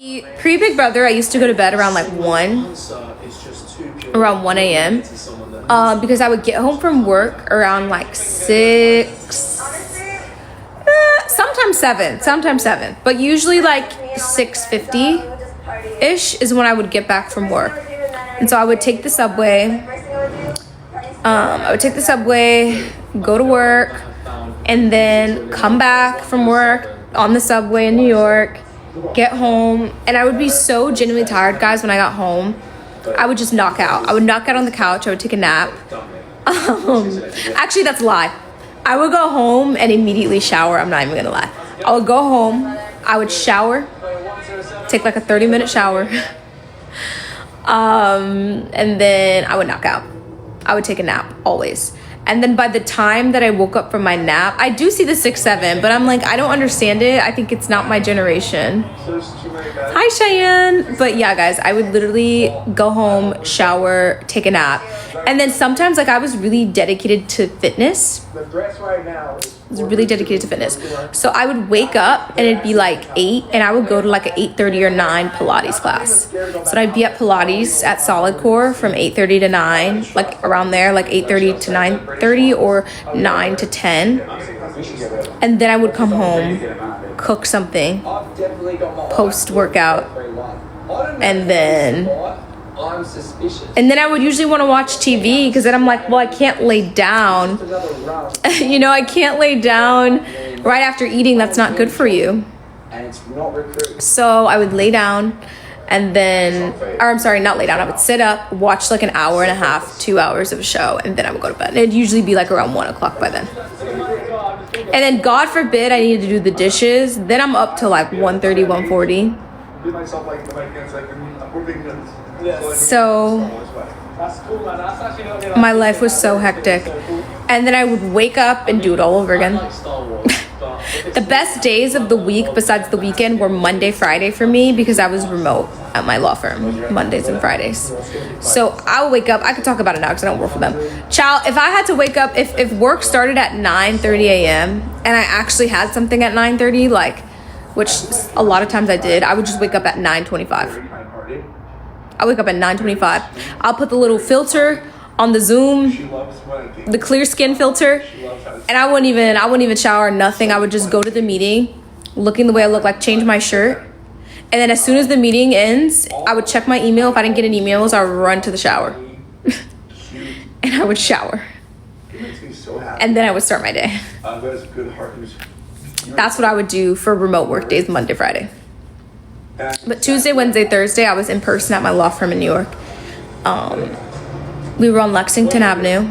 Pre-Big Brother, I used to go to bed around like 1 a.m. Because I would get home from work around like 6, sometimes 7, but usually like 6:50-ish is when I would get back from work. And so I would take the subway. Go to work, and then come back from work on the subway in New York, get home, and I would be so genuinely tired, guys, when I got home. I would just knock out. I would knock out on the couch. I would take a nap. Actually, that's a lie. I would go home and immediately shower. I'm not even gonna lie. I would go home, I would shower, take like a 30-minute shower, and then I would knock out. I would take a nap, always. And then by the time that I woke up from my nap, I do see the 6-7, but I'm like, I don't understand it. I think it's not my generation. Hi, Cheyenne. But yeah, guys, I would literally go home, shower, take a nap. And then sometimes, like, I was really dedicated to fitness. So I would wake up and it'd be like 8, and I would go to like an 8:30 or 9 Pilates class. So I'd be at Pilates at Solid Core from 8:30 to 9, like around there, like 8:30 to 9:30 or 9 to 10. And then I would come home, cook something, post-workout, and then I would usually want to watch TV, because then I'm like, well, I can't lay down. You know, I can't lay down right after eating. That's not good for you. So I would lay down, and then, or I'm sorry, not lay down. I would sit up, watch like an hour and a half, 2 hours of a show, and then I would go to bed. It'd usually be like around 1 o'clock by then. And then, God forbid, I needed to do the dishes. Then I'm up to like 1:30, 1:40. So my life was so hectic. And then I would wake up and do it all over again. The best days of the week besides the weekend were Monday, Friday for me, because I was remote at my law firm, Mondays and Fridays. So I would wake up. I could talk about it now because I don't work for them. Child, if I had to wake up, if work started at 9:30 a.m. and I actually had something at 9:30, like, which a lot of times I did, I would just wake up at 9:25. I wake up at 9:25. I'll put the little filter on the Zoom, the clear skin filter, and I wouldn't even shower, nothing. I would just go to the meeting, looking the way I look, like change my shirt, and then as soon as the meeting ends, I would check my email. If I didn't get any emails, I would run to the shower, and I would shower, and then I would start my day. That's what I would do for remote work days, Monday, Friday. But Tuesday, Wednesday, Thursday, I was in person at my law firm in New York. We were on Lexington Avenue.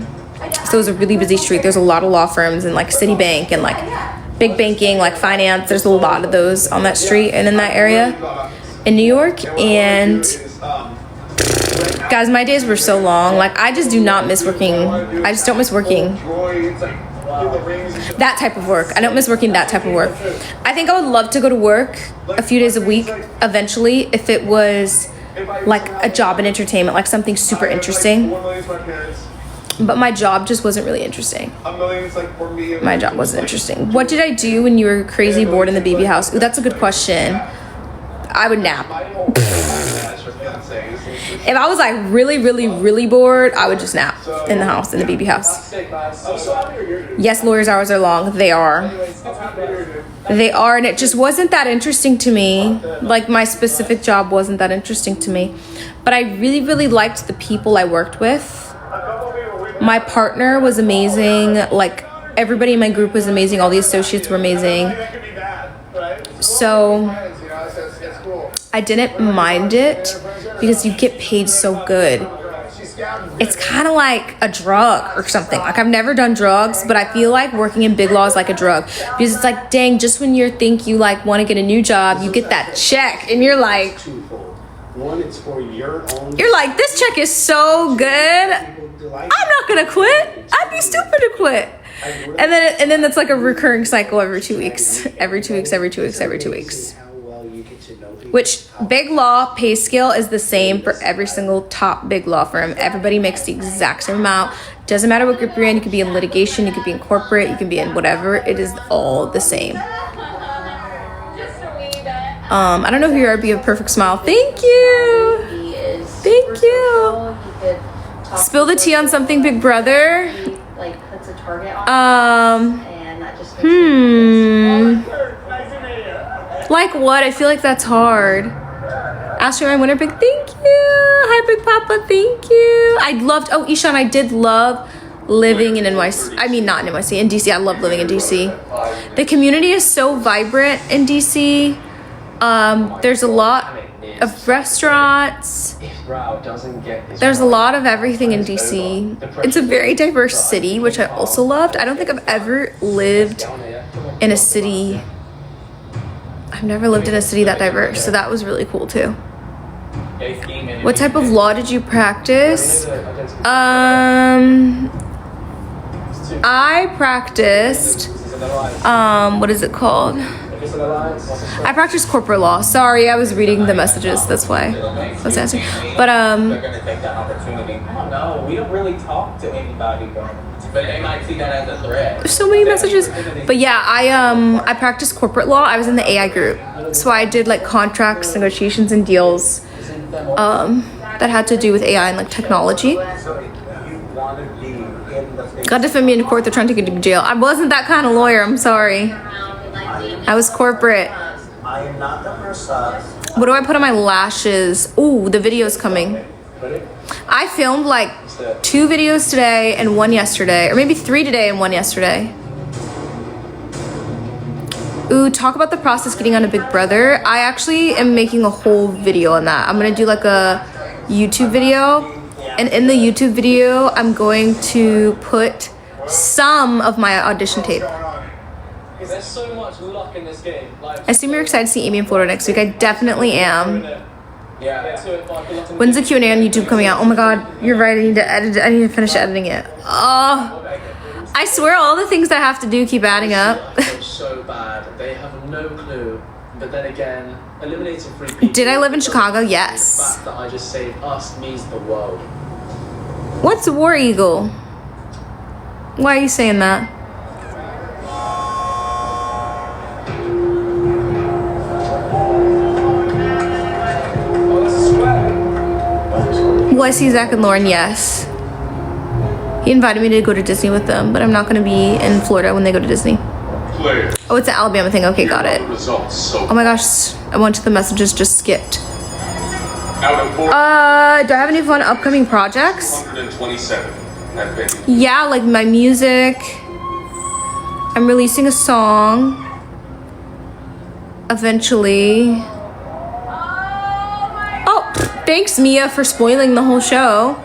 So it was a really busy street. There's a lot of law firms, and like Citibank and like big banking, like finance. There's a lot of those on that street and in that area in New York. And guys, my days were so long. Like, I just do not miss working. I just don't miss working that type of work. I don't miss working that type of work. I think I would love to go to work a few days a week eventually if it was like a job in entertainment, like something super interesting. But my job just wasn't really interesting. My job wasn't interesting. What did I do when you were crazy bored in the BB house? Ooh, that's a good question. I would nap. If I was like really, really, really bored, I would just nap in the house, in the BB house. Yes, lawyers' hours are long. They are. And it just wasn't that interesting to me. Like, my specific job wasn't that interesting to me. But I really, really liked the people I worked with. My partner was amazing. Like, everybody in my group was amazing. All the associates were amazing. So I didn't mind it because you get paid so good. It's kind of like a drug or something. Like, I've never done drugs, but I feel like working in big law is like a drug, because it's like, dang, just when you think you like want to get a new job, you get that check and you're like, this check is so good, I'm not gonna quit. I'd be stupid to quit. And then it's like a recurring cycle every 2 weeks, every 2 weeks, every 2 weeks, every 2 weeks. Which big law pay scale is the same for every single top big law firm. Everybody makes the exact same amount. Doesn't matter what group you're in. You could be in litigation, you could be in corporate, you can be in whatever. It is all the same. I don't know who you are, but you have a perfect smile. Thank you. Thank you. Spill the tea on something, Big Brother. Like what? I feel like that's hard. Ashley, my winner, big thank you. Hi, Big Papa, thank you. Oh, Ishan, I did love living in NYC. I mean, not in NYC, in DC. I love living in DC. The community is so vibrant in DC. There's a lot of restaurants. There's a lot of everything in DC. It's a very diverse city, which I also loved. I don't think I've ever lived in a city. I've never lived in a city that diverse, so that was really cool too. What type of law did you practice? I practiced, what is it called? I practiced corporate law. Sorry, I was reading the messages. That's why I was answering. But they're gonna take that opportunity. No, we don't really talk to anybody, but they might see that as a threat. There's so many messages. But yeah, I practiced corporate law. I was in the AI group, so I did like contracts, negotiations, and deals that had to do with AI and like technology. God defend me in court. They're trying to get me to jail. I wasn't that kind of lawyer. I'm sorry. I was corporate. What do I put on my lashes? Ooh, the video's coming. I filmed like 2 videos today and 1 yesterday, or maybe 3 today and 1 yesterday. Ooh, talk about the process getting on a Big Brother. I actually am making a whole video on that. I'm gonna do like a YouTube video, and in the YouTube video, I'm going to put some of my audition tape. There's so much luck in this game. Like, I assume you're excited to see Amy in Florida next week. I definitely am. When's the Q&A on YouTube coming out? Oh my god, you're right. I need to edit it. I need to finish editing it. Oh, I swear all the things that I have to do keep adding up. So bad. They have no clue. But then again, eliminating 3 people. Did I live in Chicago? Yes. The fact that I just saved us means the world. What's War Eagle? Why are you saying that? Will I see Zach and Lauren? Yes. He invited me to go to Disney with them, but I'm not going to be in Florida when they go to Disney. Oh, it's an Alabama thing. Okay, got it. Oh my gosh, I went to the messages, just skipped. Do I have any fun upcoming projects? Yeah, like my music. I'm releasing a song eventually. Oh, thanks Mia for spoiling the whole show.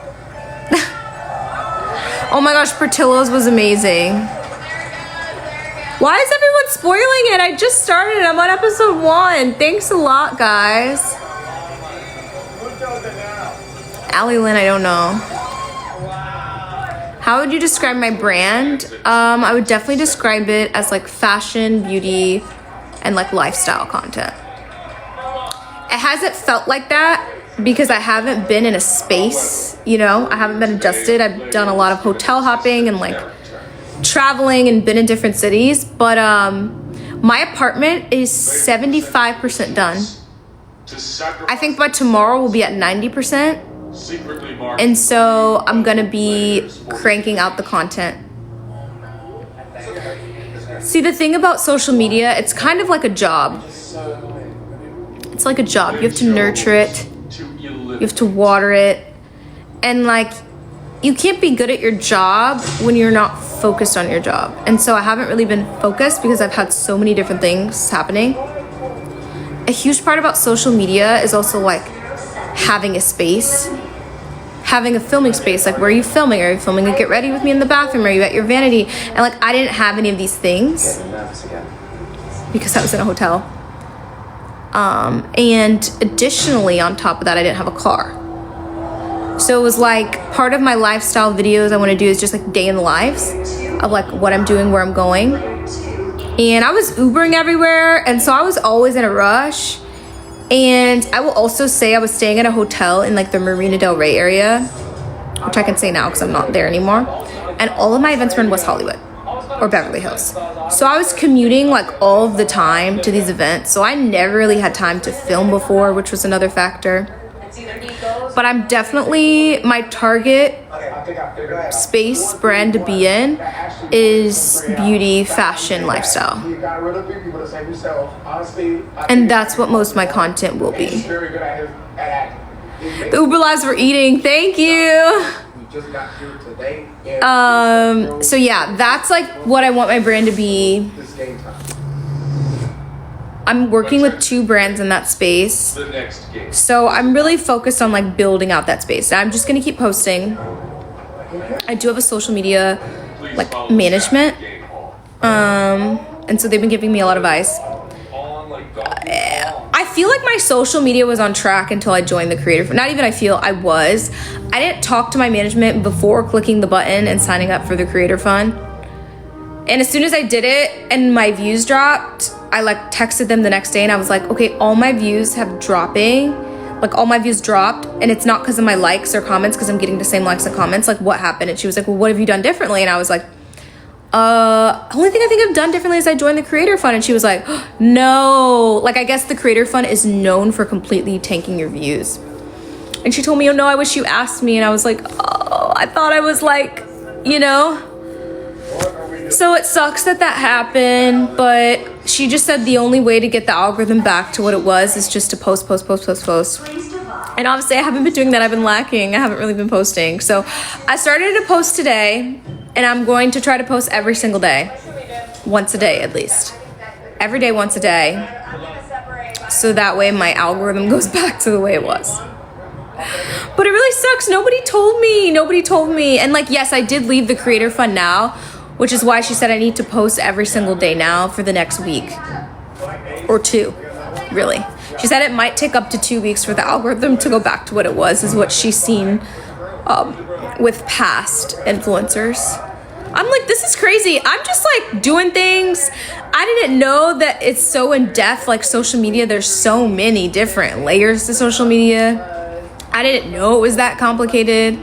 Oh my gosh, Portillo's was amazing. Why is everyone spoiling it? I just started. I'm on episode 1. Thanks a lot, guys. Allie Lynn, I don't know. How would you describe my brand? I would definitely describe it as like fashion, beauty, and like lifestyle content. It hasn't felt like that because I haven't been in a space, you know? I haven't been adjusted. I've done a lot of hotel hopping and like traveling and been in different cities, but my apartment is 75% done. I think by tomorrow we'll be at 90%, and so I'm gonna be cranking out the content. See, the thing about social media, it's kind of like a job. It's like a job. You have to nurture it, you have to water it, and like you can't be good at your job when you're not focused on your job. And so I haven't really been focused because I've had so many different things happening. A huge part about social media is also like having a space, having a filming space. Like, where are you filming? Are you filming a get ready with me in the bathroom? Are you at your vanity? And like, I didn't have any of these things because I was in a hotel. And additionally, on top of that, I didn't have a car. So it was like part of my lifestyle videos I want to do is just like day in the lives of like what I'm doing, where I'm going. And I was Ubering everywhere, and so I was always in a rush. And I will also say I was staying at a hotel in like the Marina Del Rey area, which I can say now because I'm not there anymore. And all of my events were in West Hollywood. or Beverly Hills. So I was commuting like all of the time to these events. So I never really had time to film before, which was another factor. But I'm definitely, my target space brand to be in is beauty, fashion, lifestyle. And that's what most of my content will be. The Uber lives were eating, thank you. So yeah, that's like what I want my brand to be. I'm working with 2 brands in that space. So I'm really focused on like building out that space. I'm just gonna keep posting. I do have a social media like management. And so they've been giving me a lot of advice. I feel like my social media was on track until I joined the creator. Not even I feel, I was. I didn't talk to my management before clicking the button and signing up for the creator fund. And as soon as I did it and my views dropped, I like texted them the next day and I was like, okay, all my views have dropping. Like all my views dropped, and it's not because of my likes or comments, because I'm getting the same likes and comments. Like what happened? And she was like, well, what have you done differently? And I was like, only thing I think I've done differently is I joined the creator fund. And she was like, oh, no, like I guess the creator fund is known for completely tanking your views. And she told me, oh no, I wish you asked me. And I was like, oh, I thought I was like, you know. So it sucks that happened, but she just said the only way to get the algorithm back to what it was is just to post. And obviously I haven't been doing that. I've been lacking. I haven't really been posting. So I started to post today, and I'm going to try to post every single day. Once a day at least. Every day, once a day. So that way my algorithm goes back to the way it was. But it really sucks. Nobody told me. And like, yes, I did leave the creator fund now, which is why she said I need to post every single day now for the next week or 2, really. She said it might take up to 2 weeks for the algorithm to go back to what it was, is what she's seen with past influencers. I'm like, this is crazy. I'm just like doing things. I didn't know that it's so in depth, like social media. There's so many different layers to social media. I didn't know it was that complicated.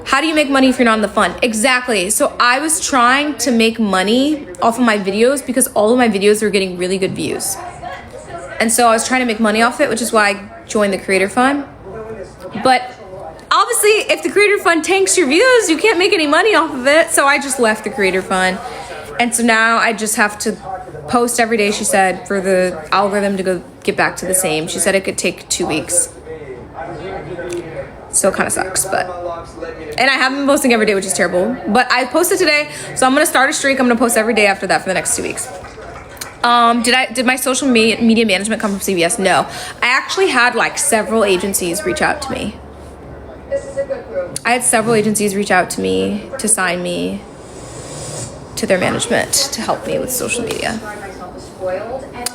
How do you make money if you're not in the fund? Exactly. So I was trying to make money off of my videos because all of my videos were getting really good views. And so I was trying to make money off it, which is why I joined the creator fund. But obviously, if the creator fund tanks your views, you can't make any money off of it. So I just left the creator fund. And so now I just have to post every day, she said, for the algorithm to go get back to the same. She said it could take 2 weeks. So it kind of sucks, and I haven't been posting every day, which is terrible. But I posted today, so I'm gonna start a streak. I'm gonna post every day after that for the next 2 weeks. Did my social media management come from CVS? No. I actually had like several agencies reach out to me. I had several agencies reach out to me to sign me to their management to help me with social media.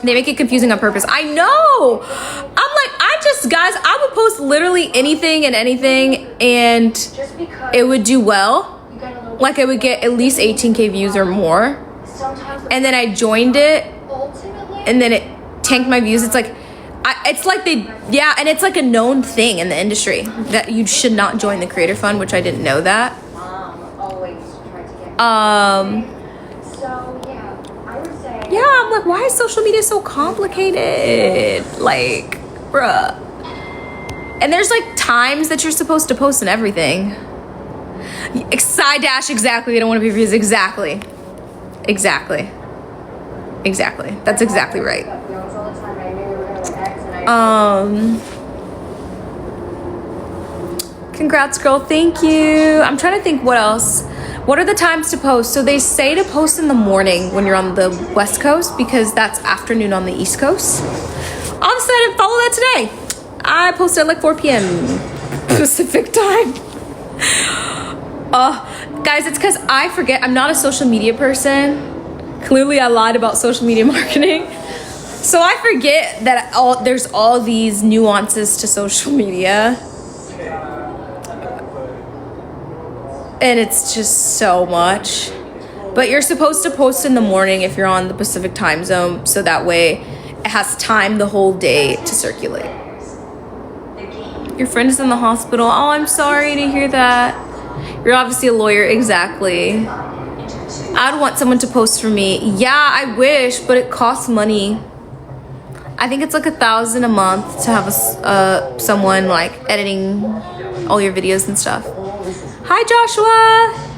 They make it confusing on purpose. I know. I'm like, guys, I would post literally anything and it would do well. Like I would get at least 18K views or more. And then I joined it and then it tanked my views. It's like, and it's like a known thing in the industry that you should not join the creator fund, which I didn't know that. Yeah, I'm like, why is social media so complicated? Like, bruh. And there's like times that you're supposed to post and everything. Side dash, exactly. They don't want to be views. Exactly. That's exactly right. Congrats, girl. Thank you. I'm trying to think what else. What are the times to post? So they say to post in the morning when you're on the West Coast because that's afternoon on the East Coast. Obviously, I didn't follow that today. I posted at like 4 p.m. Pacific time. Guys, it's because I forget. I'm not a social media person. Clearly, I lied about social media marketing. So I forget that there's all these nuances to social media. And it's just so much. But you're supposed to post in the morning if you're on the Pacific time zone, so that way it has time the whole day to circulate. Your friend is in the hospital. Oh, I'm sorry to hear that. You're obviously a lawyer. Exactly. I'd want someone to post for me. Yeah, I wish, but it costs money. I think it's like $1,000 a month to have someone like editing all your videos and stuff. Hi, Joshua.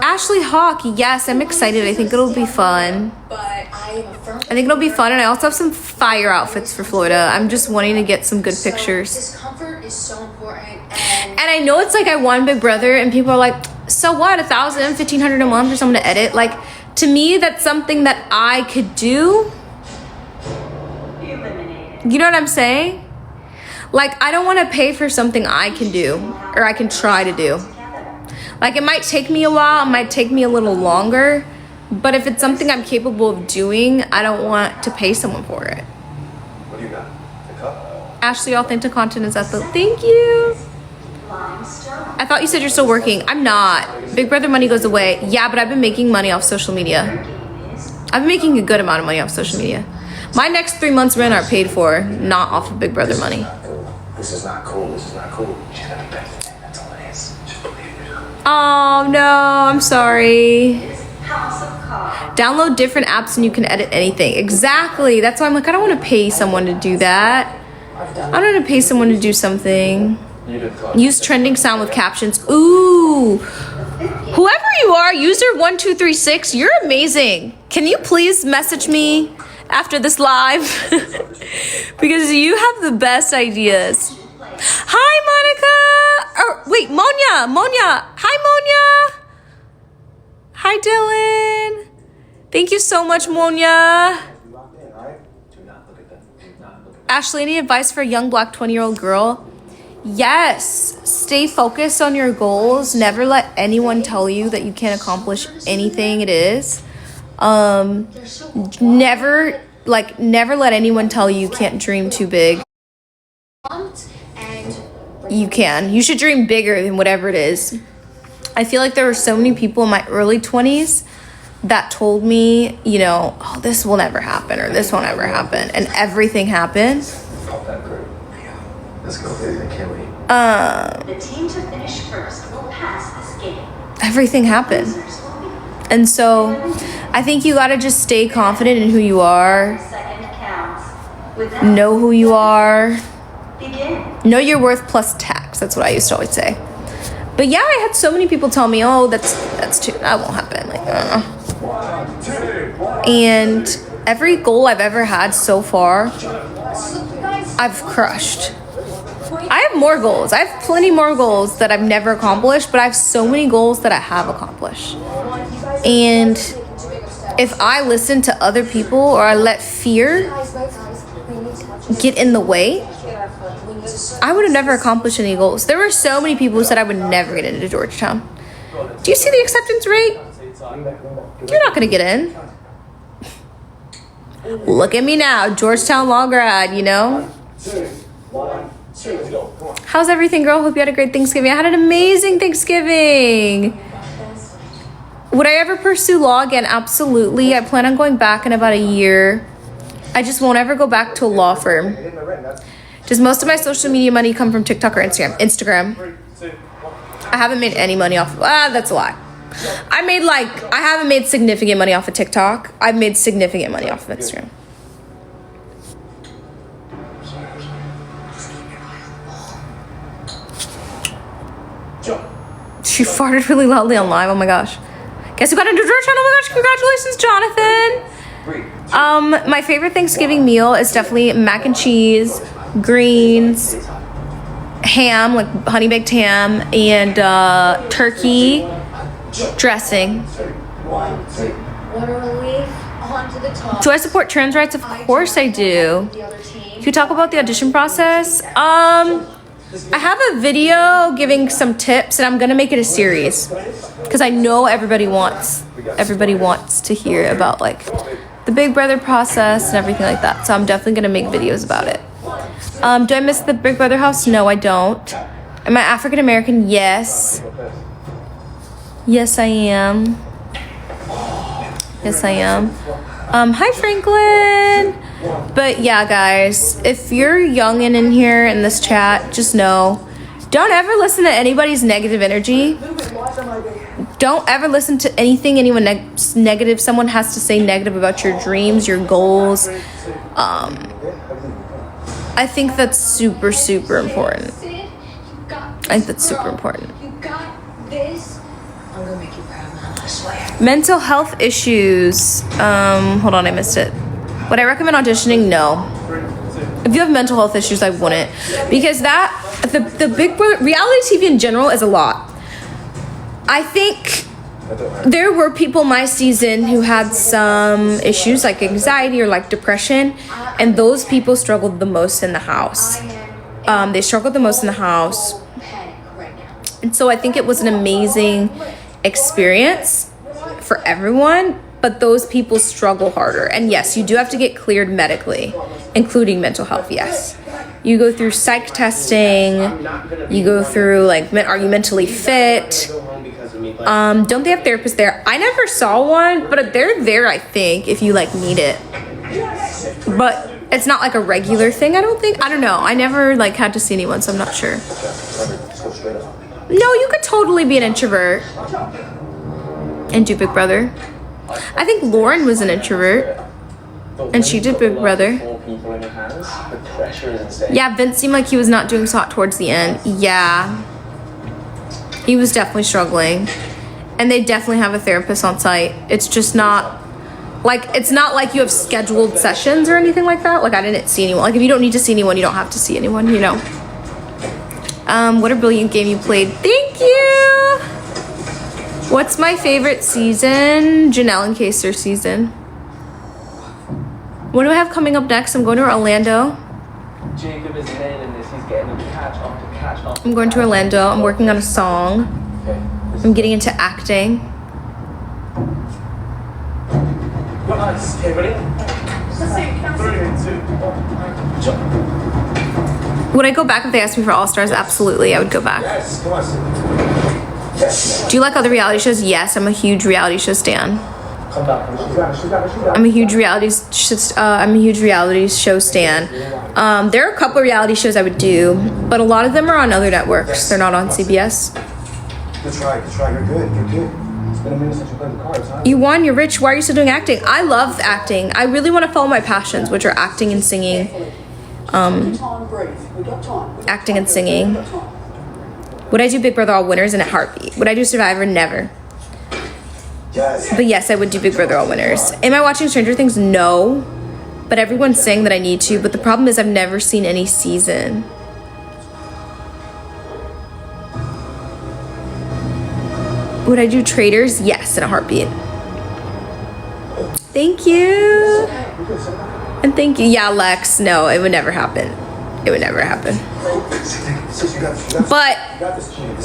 Ashley Hawk. Yes, I'm excited. I think it'll be fun. I think it'll be fun, and I also have some fire outfits for Florida. I'm just wanting to get some good pictures. Discomfort is so important. And I know it's like I want Big Brother, and people are like, so what? $1,000, $1,500 a month for someone to edit? Like, to me, that's something that I could do. You know what I'm saying? Like, I don't want to pay for something I can do, or I can try to do. Like, it might take me a while, it might take me a little longer, but if it's something I'm capable of doing, I don't want to pay someone for it. What do you got? The cup? Ashley, Authentic Content is at the... Thank you. I thought you said you're still working. I'm not. Big Brother money goes away. Yeah, but I've been making money off social media. I've been making a good amount of money off social media. My next 3 months rent are paid for, not off of Big Brother money. This is not cool. This is not cool. She's gonna be better than that. That's all it is. Just believe in yourself. Oh, no. I'm sorry. Download different apps and you can edit anything. Exactly. That's why I'm like, I don't want to pay someone to do that. I don't want to pay someone to do something. Use trending sound with captions. Ooh. Whoever you are, user1236, you're amazing. Can you please message me after this live? Because you have the best ideas. Hi, Monica. Oh, wait, Monia. Hi, Monia. Hi, Dylan. Thank you so much, Monia. Ashley, any advice for a young black 20-year-old girl? Yes. Stay focused on your goals. Never let anyone tell you that you can't accomplish anything it is. Never let anyone tell you can't dream too big. You can. You should dream bigger than whatever it is. I feel like there were so many people in my early 20s that told me, you know, oh, this will never happen or this won't ever happen. And everything happened. Let's go, baby. I can't wait. The team to finish first will pass this game. Everything happened. And so I think you gotta just stay confident in who you are. Second counts. With that, Know who you are. begin. Know your worth plus tax. That's what I used to always say. But yeah, I had so many people tell me, oh, that won't happen. Like, And every goal I've ever had so far, I've crushed. I have more goals. I have plenty more goals that I've never accomplished, but I have so many goals that I have accomplished. And if I listen to other people or I let fear get in the way, I would have never accomplished any goals. There were so many people who said I would never get into Georgetown. Do you see the acceptance rate? You're not gonna get in. Look at me now, Georgetown law grad, you know? How's everything, girl? Hope you had a great Thanksgiving. I had an amazing Thanksgiving. Would I ever pursue law again? Absolutely. I plan on going back in about a year. I just won't ever go back to a law firm. Does most of my social media money come from TikTok or Instagram? Instagram. I haven't made any money off of, that's a lie. I haven't made significant money off of TikTok. I've made significant money off of Instagram. She farted really loudly on live. Oh my gosh. Guess who got into Georgetown? Oh my gosh, congratulations, Jonathan. My favorite Thanksgiving meal is definitely mac and cheese, greens, ham, like honey baked ham, and turkey dressing. Do I support trans rights? Of course I do. Can you talk about the audition process? I have a video giving some tips, and I'm gonna make it a series because I know everybody wants to hear about like the Big Brother process and everything like that. So I'm definitely gonna make videos about it. Do I miss the Big Brother house? No, I don't. Am I African American? Yes. Yes, I am. Yes, I am. Hi, Franklin. But yeah, guys, if you're young and in here in this chat, just know Don't ever listen to anybody's negative energy. Don't ever listen to anything anyone negative. Someone has to say negative about your dreams, your goals. I think that's super, super important. I think that's super important. You got this. I'm gonna make you proud, Mom, I swear. Mental health issues. Hold on, I missed it. Would I recommend auditioning? No. If you have mental health issues, I wouldn't. Because the Big Brother, reality TV in general is a lot. I think there were people my season who had some issues like anxiety or like depression, and those people struggled the most in the house. They struggled the most in the house. And so I think it was an amazing experience for everyone, but those people struggle harder. And yes, you do have to get cleared medically, including mental health, yes. You go through psych testing, you go through like, are you mentally fit? Don't they have therapists there? I never saw one, but they're there, I think, if you like need it. But it's not like a regular thing, I don't think. I don't know. I never like had to see anyone, so I'm not sure. No, you could totally be an introvert and do Big Brother. I think Lauren was an introvert and she did Big Brother. Yeah, Vince seemed like he was not doing so hot towards the end. Yeah. He was definitely struggling. And they definitely have a therapist on site. It's just not like, it's not like you have scheduled sessions or anything like that. Like I didn't see anyone. Like if you don't need to see anyone, you don't have to see anyone, you know. What a brilliant game you played. Thank you. What's my favorite season? Janelle and Kaser season. What do I have coming up next? I'm going to Orlando. Jacob is nailing this. He's getting catch after catch after I'm going to Orlando. I'm working on a song. I'm getting into acting. Nice. Okay, ready? Would I go back if they asked me for All Stars? Absolutely, I would go back. Yes, come on. Do you like other reality shows? Yes, I'm a huge reality show stan. Come back. I'm a huge reality show stan. There are a couple of reality shows I would do, but a lot of them are on other networks. They're not on CBS. Good try. You're good. It's been a minute since you played the cards, huh? You won, you're rich. Why are you still doing acting? I love acting. I really want to follow my passions, which are acting and singing. Acting and singing. Would I do Big Brother All Winners in a heartbeat? Would I do Survivor? Never. Yes. But yes, I would do Big Brother All Winners. Am I watching Stranger Things? No. But everyone's saying that I need to. But the problem is I've never seen any season. Would I do Traitors? Yes, in a heartbeat. Thank you. And thank you. Yeah, Lex. No, it would never happen. It would never happen. But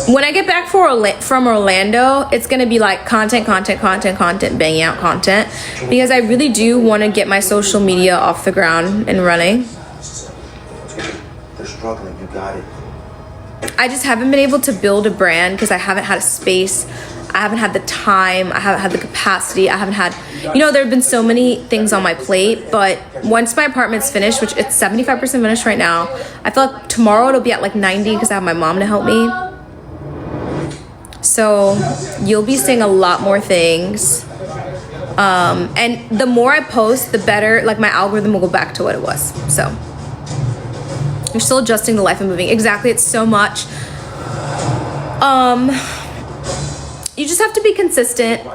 when I get back from Orlando, it's going to be like content, banging out content. Because I really do want to get my social media off the ground and running. They're struggling. You got it. I just haven't been able to build a brand because I haven't had a space. I haven't had the time. I haven't had the capacity. I haven't had, there have been so many things on my plate. But once my apartment's finished, which it's 75% finished right now, I feel like tomorrow it'll be at like 90 because I have my mom to help me. So you'll be seeing a lot more things. And the more I post, the better, like my algorithm will go back to what it was. So you're still adjusting to life and moving. Exactly. It's so much. You just have to be consistent.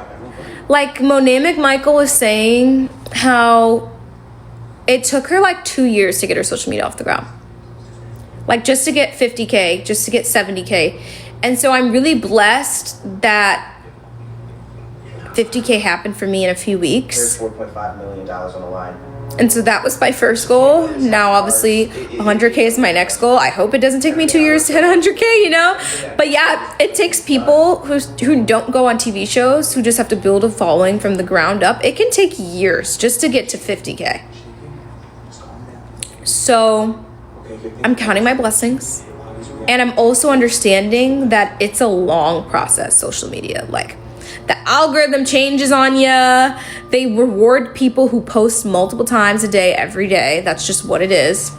Like Monet McMichael was saying how it took her like 2 years to get her social media off the ground. Like just to get 50K, just to get 70K. And so I'm really blessed that 50K happened for me in a few weeks. There's $4.5 million on the line. And so that was my first goal. Now, obviously, 100K is my next goal. I hope it doesn't take me 2 years to hit 100K, But yeah, it takes people who don't go on TV shows, who just have to build a following from the ground up. It can take years just to get to 50K. So I'm counting my blessings. And I'm also understanding that it's a long process, social media. Like, the algorithm changes on you. They reward people who post multiple times a day, every day. That's just what it is.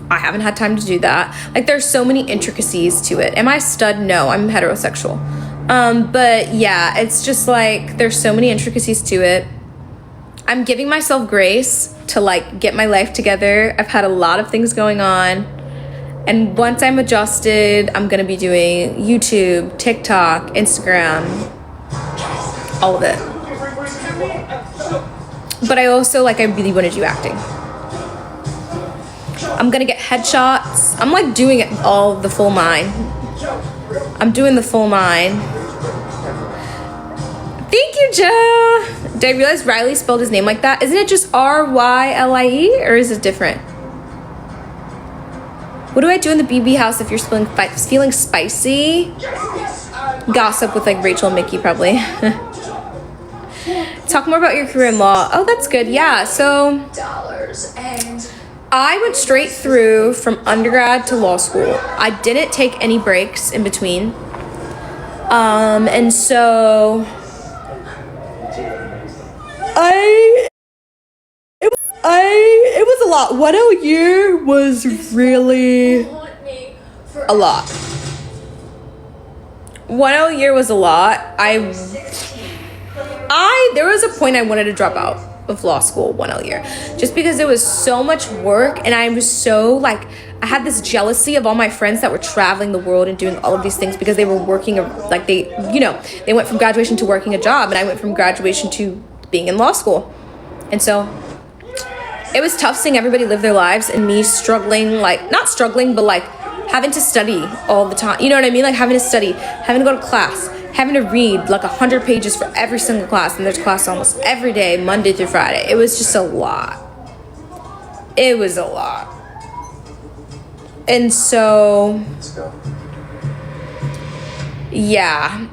I haven't had time to do that. Like, there's so many intricacies to it. Am I a stud? No, I'm heterosexual. But yeah, it's just like, there's so many intricacies to it. I'm giving myself grace to like get my life together. I've had a lot of things going on. And once I'm adjusted, I'm gonna be doing YouTube, TikTok, Instagram, all of it. But I also, like, I really wanna do acting. I'm gonna get headshots. I'm like doing it all the full nine. I'm doing the full nine. Thank you, Joe. Did I realize Riley spelled his name like that? Isn't it just R-Y-L-I-E, or is it different? What do I do in the BB house if you're feeling spicy? Gossip with like Rachel and Mickey probably. Talk more about your career in law. Oh, that's good. Yeah, so I went straight through from undergrad to law school. I didn't take any breaks in between. And so it was a lot. 1 year was really a lot. 1 year was a lot. There was a point I wanted to drop out of law school 1 year, just because it was so much work, and I was so like, I had this jealousy of all my friends that were traveling the world and doing all of these things because they were working, like they went from graduation to working a job, and I went from graduation to being in law school. And so it was tough seeing everybody live their lives and me struggling, like not struggling, but like having to study all the time. You know what I mean? Like having to study, having to go to class, having to read like 100 pages for every single class. And there's class almost every day, Monday through Friday. It was just a lot. It was a lot. And so, yeah,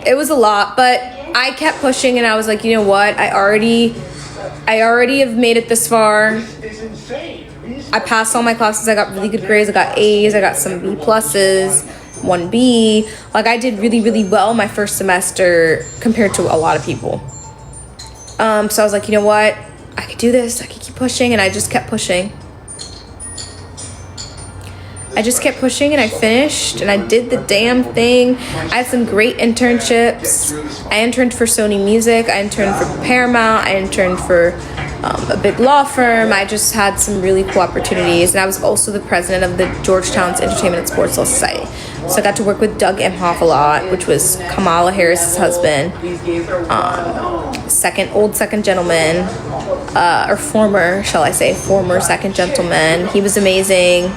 it was a lot, but I kept pushing, and I was like, you know what? I already have made it this far. I passed all my classes. I got really good grades. I got A's. I got some B pluses, 1B. Like, I did really, really well my first semester compared to a lot of people. So I was like, you know what? I could do this. I could keep pushing, and I just kept pushing. I just kept pushing, and I finished, and I did the damn thing. I had some great internships. I interned for Sony Music. I interned for Paramount. I interned for a big law firm. I just had some really cool opportunities, and I was also the president of the Georgetown's Entertainment and Sports Law Society. So I got to work with Doug Imhoff a lot, which was Kamala Harris's husband, second gentleman, or former, shall I say, former second gentleman. He was amazing.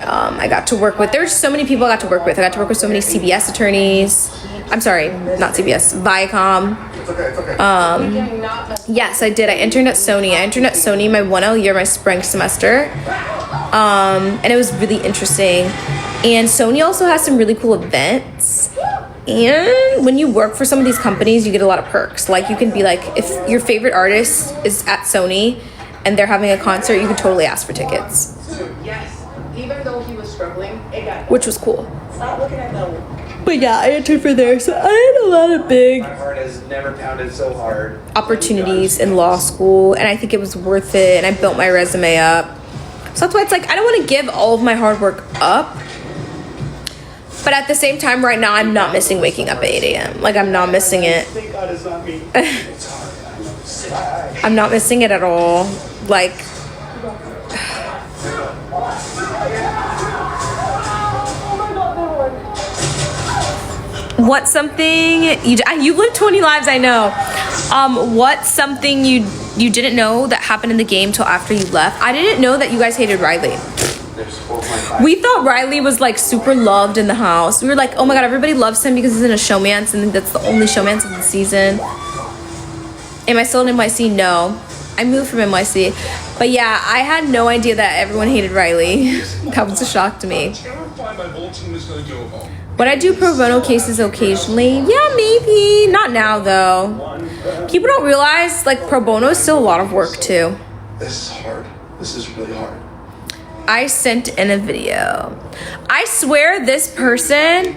I got to work with, there were so many people I got to work with. I got to work with so many CBS attorneys. I'm sorry, not CBS, Viacom. Yes, I did. I interned at Sony. I interned at Sony my 1L year, my spring semester. And it was really interesting. And Sony also has some really cool events. And when you work for some of these companies, you get a lot of perks. Like, you can be like, if your favorite artist is at Sony and they're having a concert, you can totally ask for tickets. Yes. Even though he was struggling, which was cool. Stop looking at that. But yeah, I interned for there, so I had a lot of big My heart has never pounded so hard. opportunities in law school, and I think it was worth it, and I built my resume up. So that's why it's like, I don't want to give all of my hard work up, but at the same time, right now, I'm not missing waking up at 8 a.m. Like, I'm not missing it. Thank God it's not me. I'm not missing it at all. Like, what's something you've lived 20 lives, I know. What's something you didn't know that happened in the game till after you left? I didn't know that you guys hated Riley. We thought Riley was like super loved in the house. We were like, oh my god, everybody loves him because he's in a showmance, and that's the only showmance of the season. Am I still in NYC? No, I moved from NYC. But yeah, I had no idea that everyone hated Riley. That was a shock to me. Would I do pro bono cases occasionally? Yeah, maybe. Not now, though. People don't realize, like, pro bono is still a lot of work, too. This is hard. This is really hard. I sent in a video. I swear this person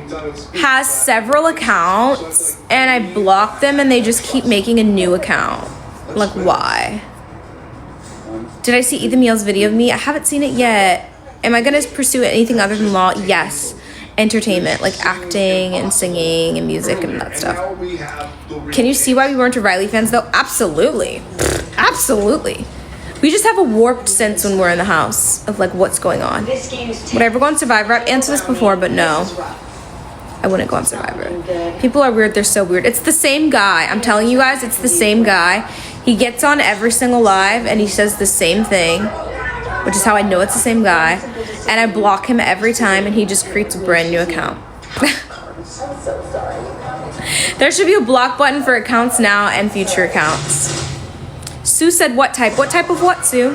has several accounts, and I blocked them, and they just keep making a new account. Like, why? Did I see Ethan Meal's video of me? I haven't seen it yet. Am I gonna pursue anything other than law? Yes. Entertainment, like acting and singing and music and that stuff. Can you see why we weren't Riley fans though? Absolutely. Absolutely. We just have a warped sense when we're in the house of like what's going on. Would I ever go on Survivor? I've answered this before, but no. I wouldn't go on Survivor. People are weird. They're so weird. It's the same guy. I'm telling you guys, it's the same guy. He gets on every single live and he says the same thing, which is how I know it's the same guy. And I block him every time and he just creates a brand new account. There should be a block button for accounts now and future accounts. Sue said what type? What type of what, Sue?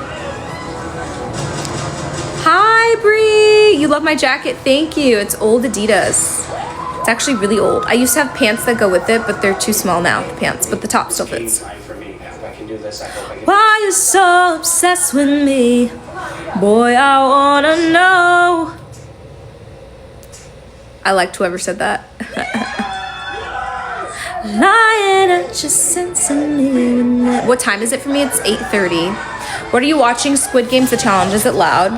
Hi, Bree. You love my jacket? Thank you. It's old Adidas. It's actually really old. I used to have pants that go with it, but they're too small now, the pants. But the top still fits. Why you so obsessed with me? Boy, I wanna know. I liked whoever said that. Lying at your sense of me. What time is it for me? It's 8:30. What are you watching? Squid Game's the challenge. Is it loud?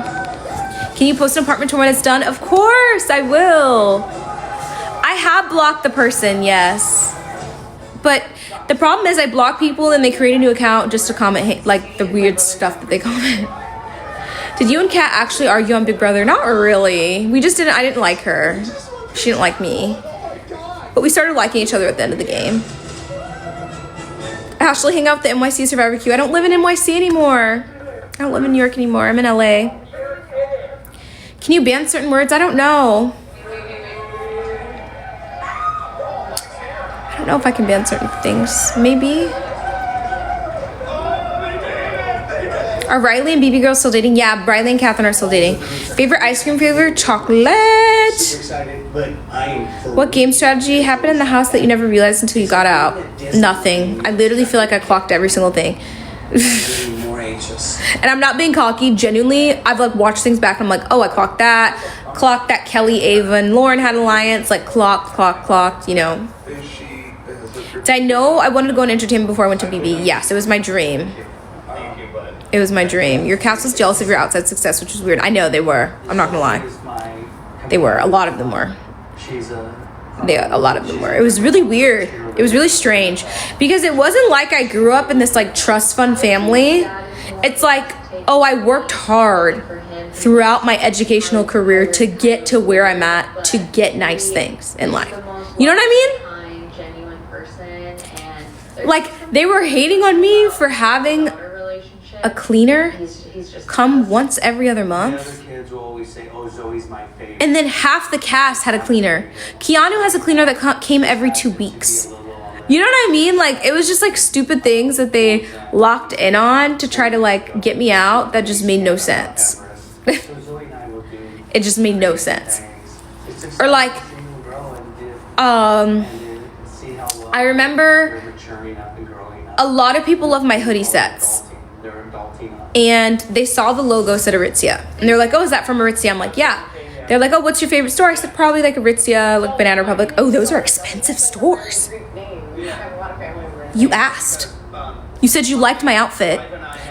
Can you post an apartment tour when it's done? Of course, I will. I have blocked the person, yes. But the problem is I block people and they create a new account just to comment like the weird stuff that they comment. Did you and Kat actually argue on Big Brother? Not really. We just didn't, I didn't like her. She didn't like me. But we started liking each other at the end of the game. Ashley, hang out with the NYC Survivor queue. I don't live in NYC anymore. I don't live in New York anymore. I'm in LA. Can you ban certain words? I don't know. I don't know if I can ban certain things. Maybe. Are Riley and BB girls still dating? Yeah, Riley and Catherine are still dating. Favorite ice cream flavor? Chocolate. What game strategy happened in the house that you never realized until you got out? Nothing. I literally feel like I clocked every single thing. And I'm not being cocky. Genuinely, I've like watched things back and I'm like, oh, I clocked that. Clocked that Kelly, Ava, and Lauren had an alliance. Like clocked, you know. Did I know I wanted to go in entertainment before I went to BB? Yes, it was my dream. It was my dream. Your cast was jealous of your outside success, which was weird. I know they were. I'm not gonna lie. They were. A lot of them were. A lot of them were. It was really weird. It was really strange because it wasn't like I grew up in this like trust fund family. It's like, oh, I worked hard throughout my educational career to get to where I'm at, to get nice things in life. You know what I mean? Like they were hating on me for having a cleaner come once every other month. And then half the cast had a cleaner. Keanu has a cleaner that came every 2 weeks. You know what I mean? Like it was just like stupid things that they locked in on to try to like get me out that just made no sense. It just made no sense. Or like I remember a lot of people love my hoodie sets. And they saw the logo said Aritzia. And they're like, oh, is that from Aritzia? I'm like, yeah. They're like, oh, what's your favorite store? I said, probably like Aritzia, like Banana Republic. Oh, those are expensive stores. You asked. You said you liked my outfit.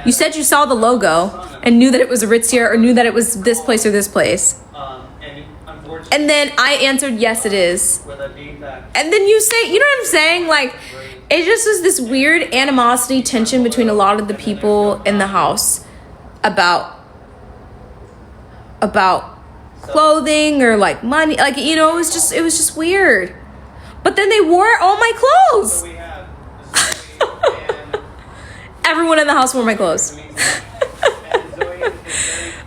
You said you saw the logo and knew that it was Aritzia or knew that it was this place or this place. And then I answered, yes, it is. And then you say, you know what I'm saying? Like, it just was this weird animosity, tension between a lot of the people in the house about clothing or like money. Like, you know, it was just weird. But then they wore all my clothes. Everyone in the house wore my clothes.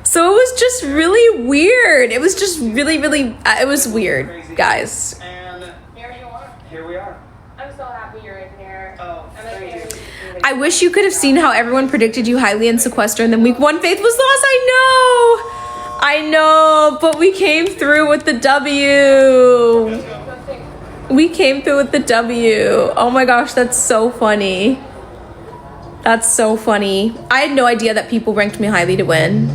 So it was just really weird. It was just really, it was weird, guys. And here we are. I'm so happy you're in here. Oh, thank you. I wish you could have seen how everyone predicted you highly in sequester and then week 1 Faith was lost. I know, but we came through with the W. We came through with the W. Oh my gosh, that's so funny. That's so funny. I had no idea that people ranked me highly to win.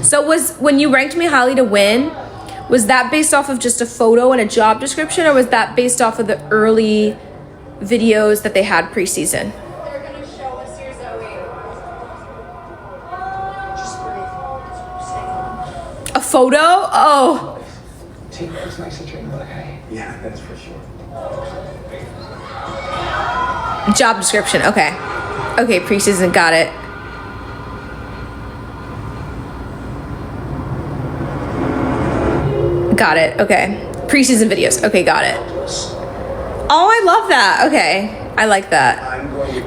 So when you ranked me highly to win, was that based off of just a photo and a job description, or was that based off of the early videos that they had preseason? They're gonna show us your Zoe. photo? Oh. Teamwork's nice and trained, but okay. Yeah, that's for sure. Job description. Okay. Okay, preseason. Got it. Got it. Okay. Preseason videos. Okay, got it. Oh, I love that. Okay. I like that.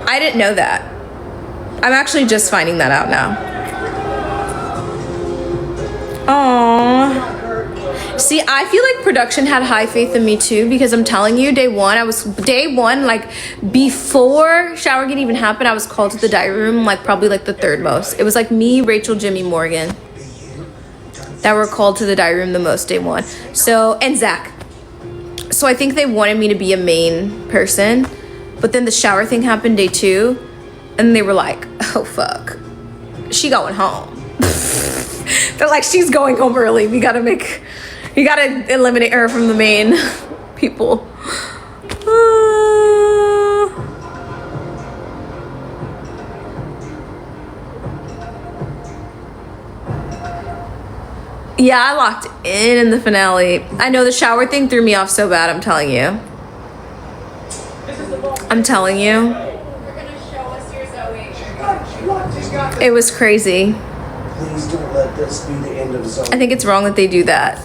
I didn't know that. I'm actually just finding that out now. Aww. See, I feel like production had high faith in me too, because I'm telling you, day one, like before shower gate even happened, I was called to the diary room, like probably like the third most. It was like me, Rachel, Jimmy, Morgan that were called to the diary room the most day one. So, and Zach. So I think they wanted me to be a main person, but then the shower thing happened day two, and they were like, oh fuck, she going home. They're like, she's going home early. We gotta eliminate her from the main people. Yeah, I locked in the finale. I know the shower thing threw me off so bad, I'm telling you. I'm telling you. You're gonna show us your Zoe. It was crazy. Please don't let this be the end of Zoe. I think it's wrong that they do that.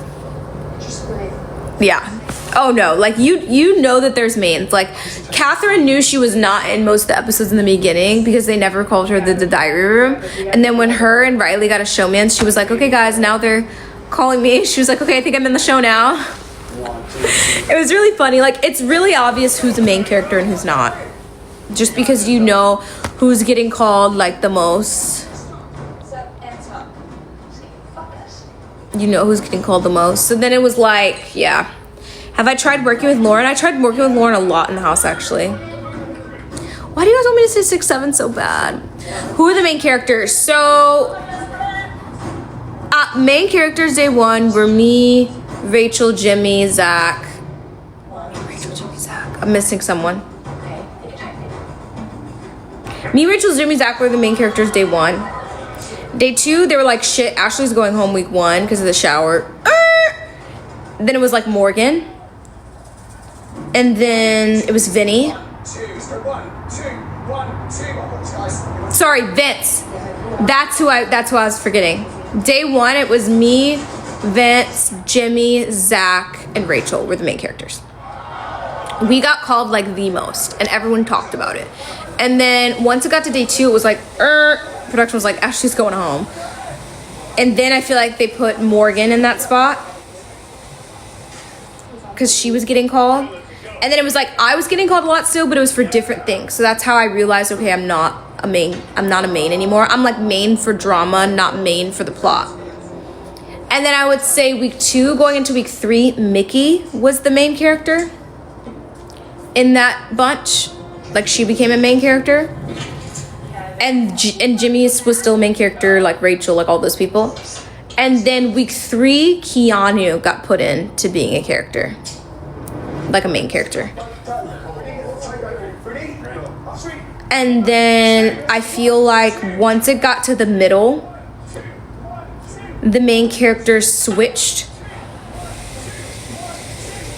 Yeah. Oh no, like you know that there's mains. Like Catherine knew she was not in most of the episodes in the beginning because they never called her the diary room. And then when her and Riley got a showman, she was like, okay guys, now they're calling me. She was like, okay, I think I'm in the show now. It was really funny. Like it's really obvious who's the main character and who's not. Just because you know who's getting called like the most. You know who's getting called the most. So then it was like, yeah. Have I tried working with Lauren? I tried working with Lauren a lot in the house, actually. Why do you guys want me to say 6'7" so bad? Who are the main characters? So, main characters day one were me, Rachel, Jimmy, Zach. I'm missing someone. Me, Rachel, Jimmy, Zach were the main characters day one. Day two, they were like, shit, Ashley's going home week one because of the shower. Then it was like Morgan. And then it was Vinny. Sorry, Vince. That's who I was forgetting. Day one, it was me, Vince, Jimmy, Zach, and Rachel were the main characters. We got called like the most, and everyone talked about it. And then once it got to day two, it was like, production was like, Ashley's going home. And then I feel like they put Morgan in that spot because she was getting called. And then it was like, I was getting called a lot still, but it was for different things. So that's how I realized, okay, I'm not a main anymore. I'm like main for drama, not main for the plot. And then I would say week two, going into week three, Mickey was the main character in that bunch. Like she became a main character. And Jimmy's was still a main character, like Rachel, like all those people. And then week three, Keanu got put in to being a character. Like a main character. And then I feel like once it got to the middle, the main characters switched.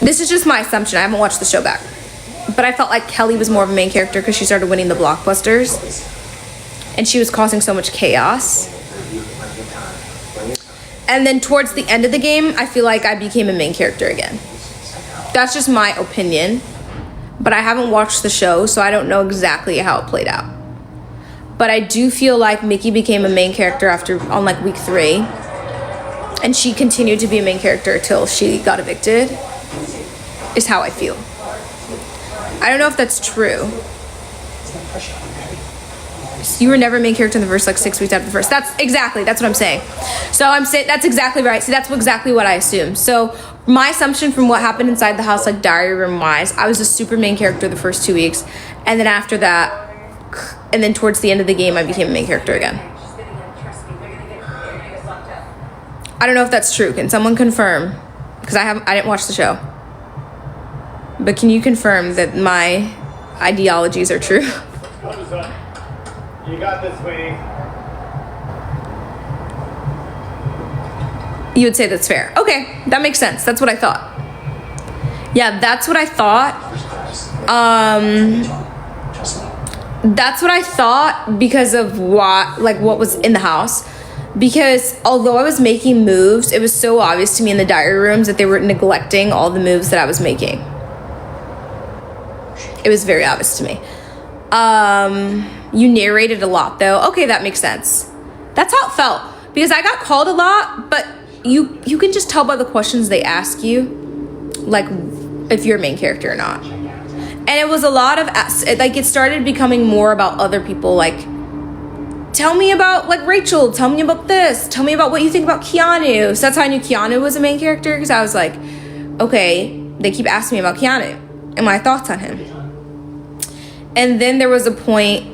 This is just my assumption. I haven't watched the show back. But I felt like Kelly was more of a main character because she started winning the blockbusters. And she was causing so much chaos. And then towards the end of the game, I feel like I became a main character again. That's just my opinion. But I haven't watched the show, so I don't know exactly how it played out. But I do feel like Mickey became a main character on like week 3. And she continued to be a main character until she got evicted. Is how I feel. I don't know if that's true. You were never a main character in the first like 6 weeks after the first. That's what I'm saying. So I'm saying that's exactly right. See, that's exactly what I assumed. So my assumption from what happened inside the house, like diary room wise, I was a super main character the first 2 weeks. And then after that, and then towards the end of the game, I became a main character again. I don't know if that's true. Can someone confirm? Because I didn't watch the show. But can you confirm that my ideologies are true? You got this, sweetie. You would say that's fair. Okay, that makes sense. That's what I thought. Yeah, that's what I thought. That's what I thought because of what was in the house. Because although I was making moves, it was so obvious to me in the diary rooms that they were neglecting all the moves that I was making. It was very obvious to me. You narrated a lot though. Okay, that makes sense. That's how it felt. Because I got called a lot, but you can just tell by the questions they ask you, like if you're a main character or not. And it was a lot of, like, it started becoming more about other people, like, tell me about, like, Rachel, tell me about this, tell me about what you think about Keanu. So that's how I knew Keanu was a main character, because I was like, okay, they keep asking me about Keanu and my thoughts on him. And then there was a point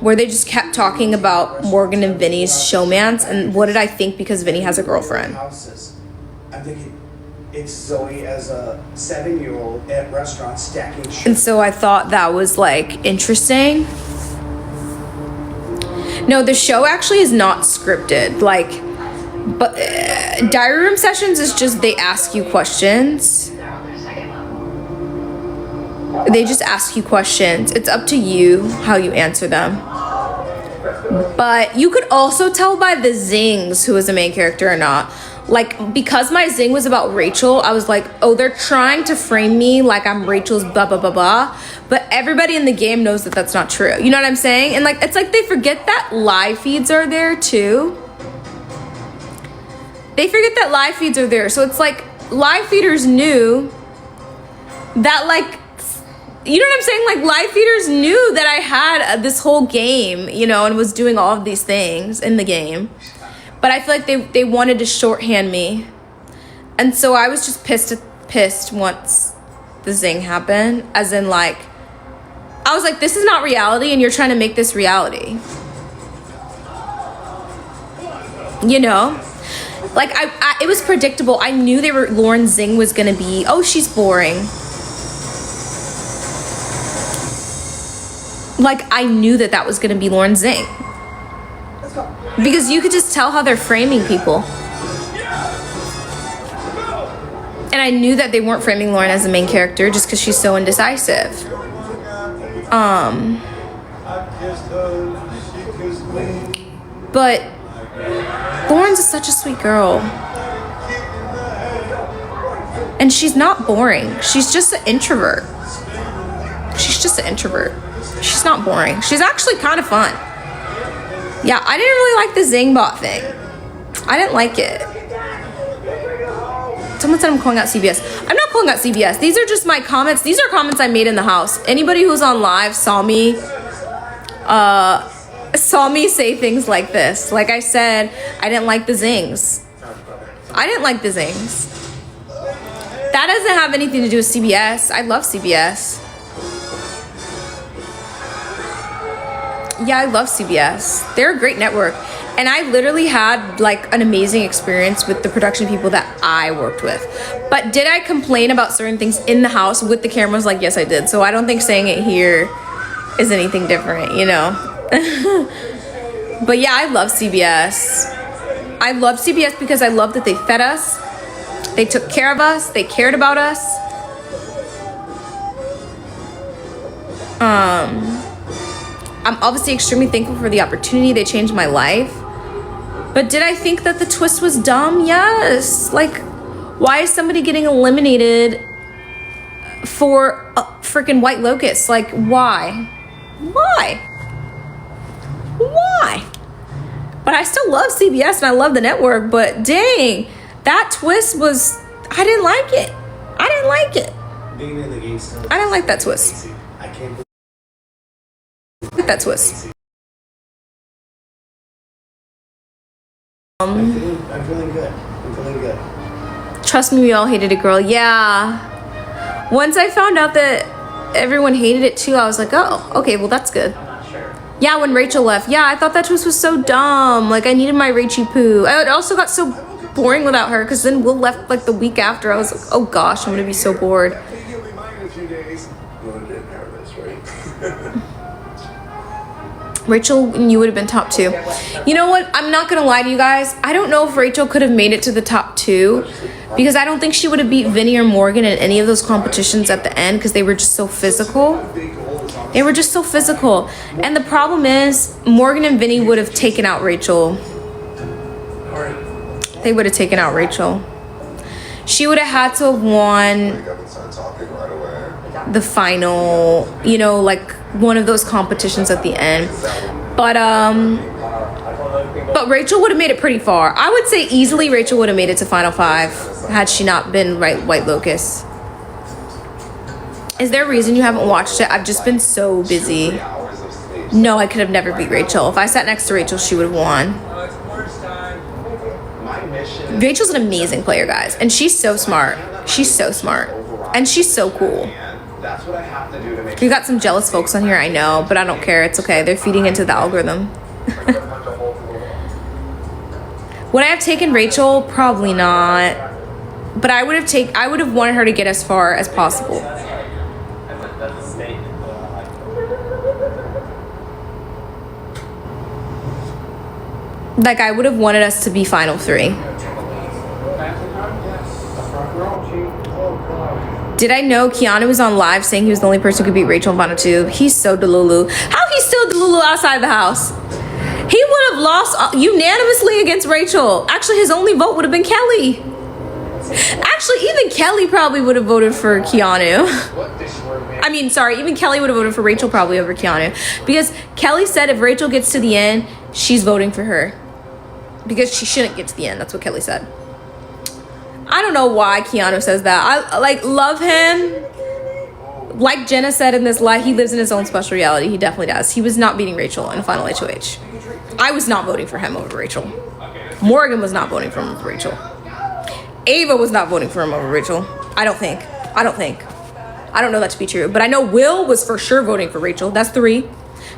where they just kept talking about Morgan and Vinny's showmance and what did I think because Vinny has a girlfriend. I'm thinking it's Zoe as a 7-year-old at restaurants stacking shit. And so I thought that was like interesting. No, the show actually is not scripted. Like, but diary room sessions is just they ask you questions. They just ask you questions. It's up to you how you answer them. But you could also tell by the zings who is a main character or not. Like, because my zing was about Rachel, I was like, oh, they're trying to frame me like I'm Rachel's blah, blah, blah, blah. But everybody in the game knows that that's not true. You know what I'm saying? And, like, it's like they forget that live feeds are there, too. They forget that live feeds are there. So it's like live feeders knew that, like, you know what I'm saying? Like, live feeders knew that I had this whole game, you know, and was doing all of these things in the game. But I feel like they wanted to shorthand me. And so I was just pissed once the zing happened. As in, like, I was like, this is not reality and you're trying to make this reality. You know? Like, it was predictable. I knew Lauren Zing was going to be, oh, she's boring. Like, I knew that was going to be Lauren Zing. Because you could just tell how they're framing people. And I knew that they weren't framing Lauren as the main character just because she's so indecisive. But Lauren's such a sweet girl. And she's not boring. She's just an introvert. She's just an introvert. She's not boring. She's actually kind of fun. Yeah, I didn't really like the Zingbot thing. I didn't like it. Someone said I'm calling out CBS. I'm not calling out CBS. These are just my comments. These are comments I made in the house. Anybody who's on live saw me say things like this. Like I said, I didn't like the zings. I didn't like the zings. That doesn't have anything to do with CBS. I love CBS. Yeah, I love CBS. They're a great network. And I literally had like an amazing experience with the production people that I worked with. But did I complain about certain things in the house with the cameras? Like, yes, I did. So I don't think saying it here is anything different, you know? But yeah, I love CBS. I love CBS because I love that they fed us. They took care of us. They cared about us. I'm obviously extremely thankful for the opportunity. They changed my life. But did I think that the twist was dumb? Yes. Like, why is somebody getting eliminated for a freaking White Locust? Like, why? Why? Why? But I still love CBS and I love the network. But dang, that twist was, I didn't like it. I didn't like it. Being in the game still, I didn't like that twist. I can't believe That twist. I'm feeling good. I'm feeling good. Trust me, we all hated it, girl. Yeah. Once I found out that everyone hated it too, I was like, oh, okay, well, that's good. Yeah, when Rachel left. Yeah, I thought that twist was so dumb. Like, I needed my Rachie Poo. It also got so boring without her because then Will left like the week after. I was like, oh gosh, I'm going to be so bored. I think you'll be mine in a few days. Well, it didn't have this, right? Rachel and you would have been top 2. You know what? I'm not gonna lie to you guys. I don't know if Rachel could have made it to the top 2 because I don't think she would have beat Vinny or Morgan in any of those competitions at the end because they were just so physical. They were just so physical. And the problem is Morgan and Vinny would have taken out Rachel. They would have taken out Rachel. She would have had to have won the final, you know, like one of those competitions at the end. But Rachel would have made it pretty far. I would say easily Rachel would have made it to final 5 had she not been White Lotus. Is there a reason you haven't watched it? I've just been so busy. No, I could have never beat Rachel. If I sat next to Rachel, she would have won. Rachel's an amazing player, guys. And she's so smart. She's so smart. And she's so cool. We got some jealous folks on here, I know, but I don't care. It's okay. They're feeding into the algorithm. Would I have taken Rachel? Probably not. But I would have wanted her to get as far as possible. Like, I would have wanted us to be final 3. Did I know Keanu was on live saying he was the only person who could beat Rachel in final 2? He's so delulu. How he's still delulu outside the house? He would have lost unanimously against Rachel. Actually, his only vote would have been Kelly. Actually, even Kelly probably would have voted for Keanu. I mean, sorry, even Kelly would have voted for Rachel probably over Keanu. Because Kelly said if Rachel gets to the end, she's voting for her. Because she shouldn't get to the end. That's what Kelly said. I don't know why Keanu says that. I like love him. Like Jenna said in this live, he lives in his own special reality. He definitely does. He was not beating Rachel in final HOH. I was not voting for him over Rachel. Morgan was not voting for him over Rachel. Ava was not voting for him over Rachel. I don't think. I don't know that to be true. But I know Will was for sure voting for Rachel. That's 3.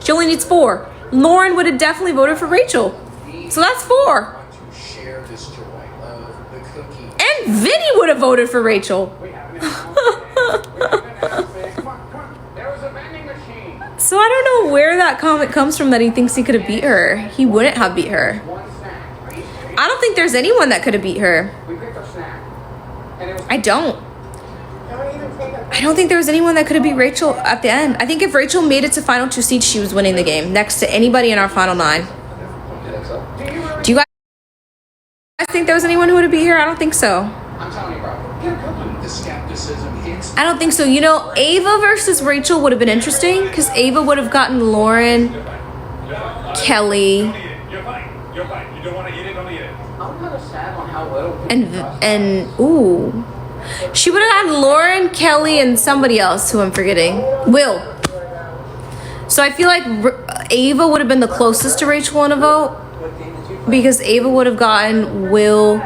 She only needs 4. Lauren would have definitely voted for Rachel. So that's 4. And Vinny would have voted for Rachel. So I don't know where that comment comes from that he thinks he could have beat her. He wouldn't have beat her. I don't think there's anyone that could have beat her. I don't think there was anyone that could have beat Rachel at the end. I think if Rachel made it to final 2 seeds, she was winning the game next to anybody in our final 9. Do you guys think there was anyone who would have beat her? I don't think so. I don't think so. You know, Ava versus Rachel would have been interesting because Ava would have gotten Lauren, Kelly, and ooh, she would have had Lauren, Kelly, and somebody else who I'm forgetting. Will. So I feel like Ava would have been the closest to Rachel in a vote because Ava would have gotten Will,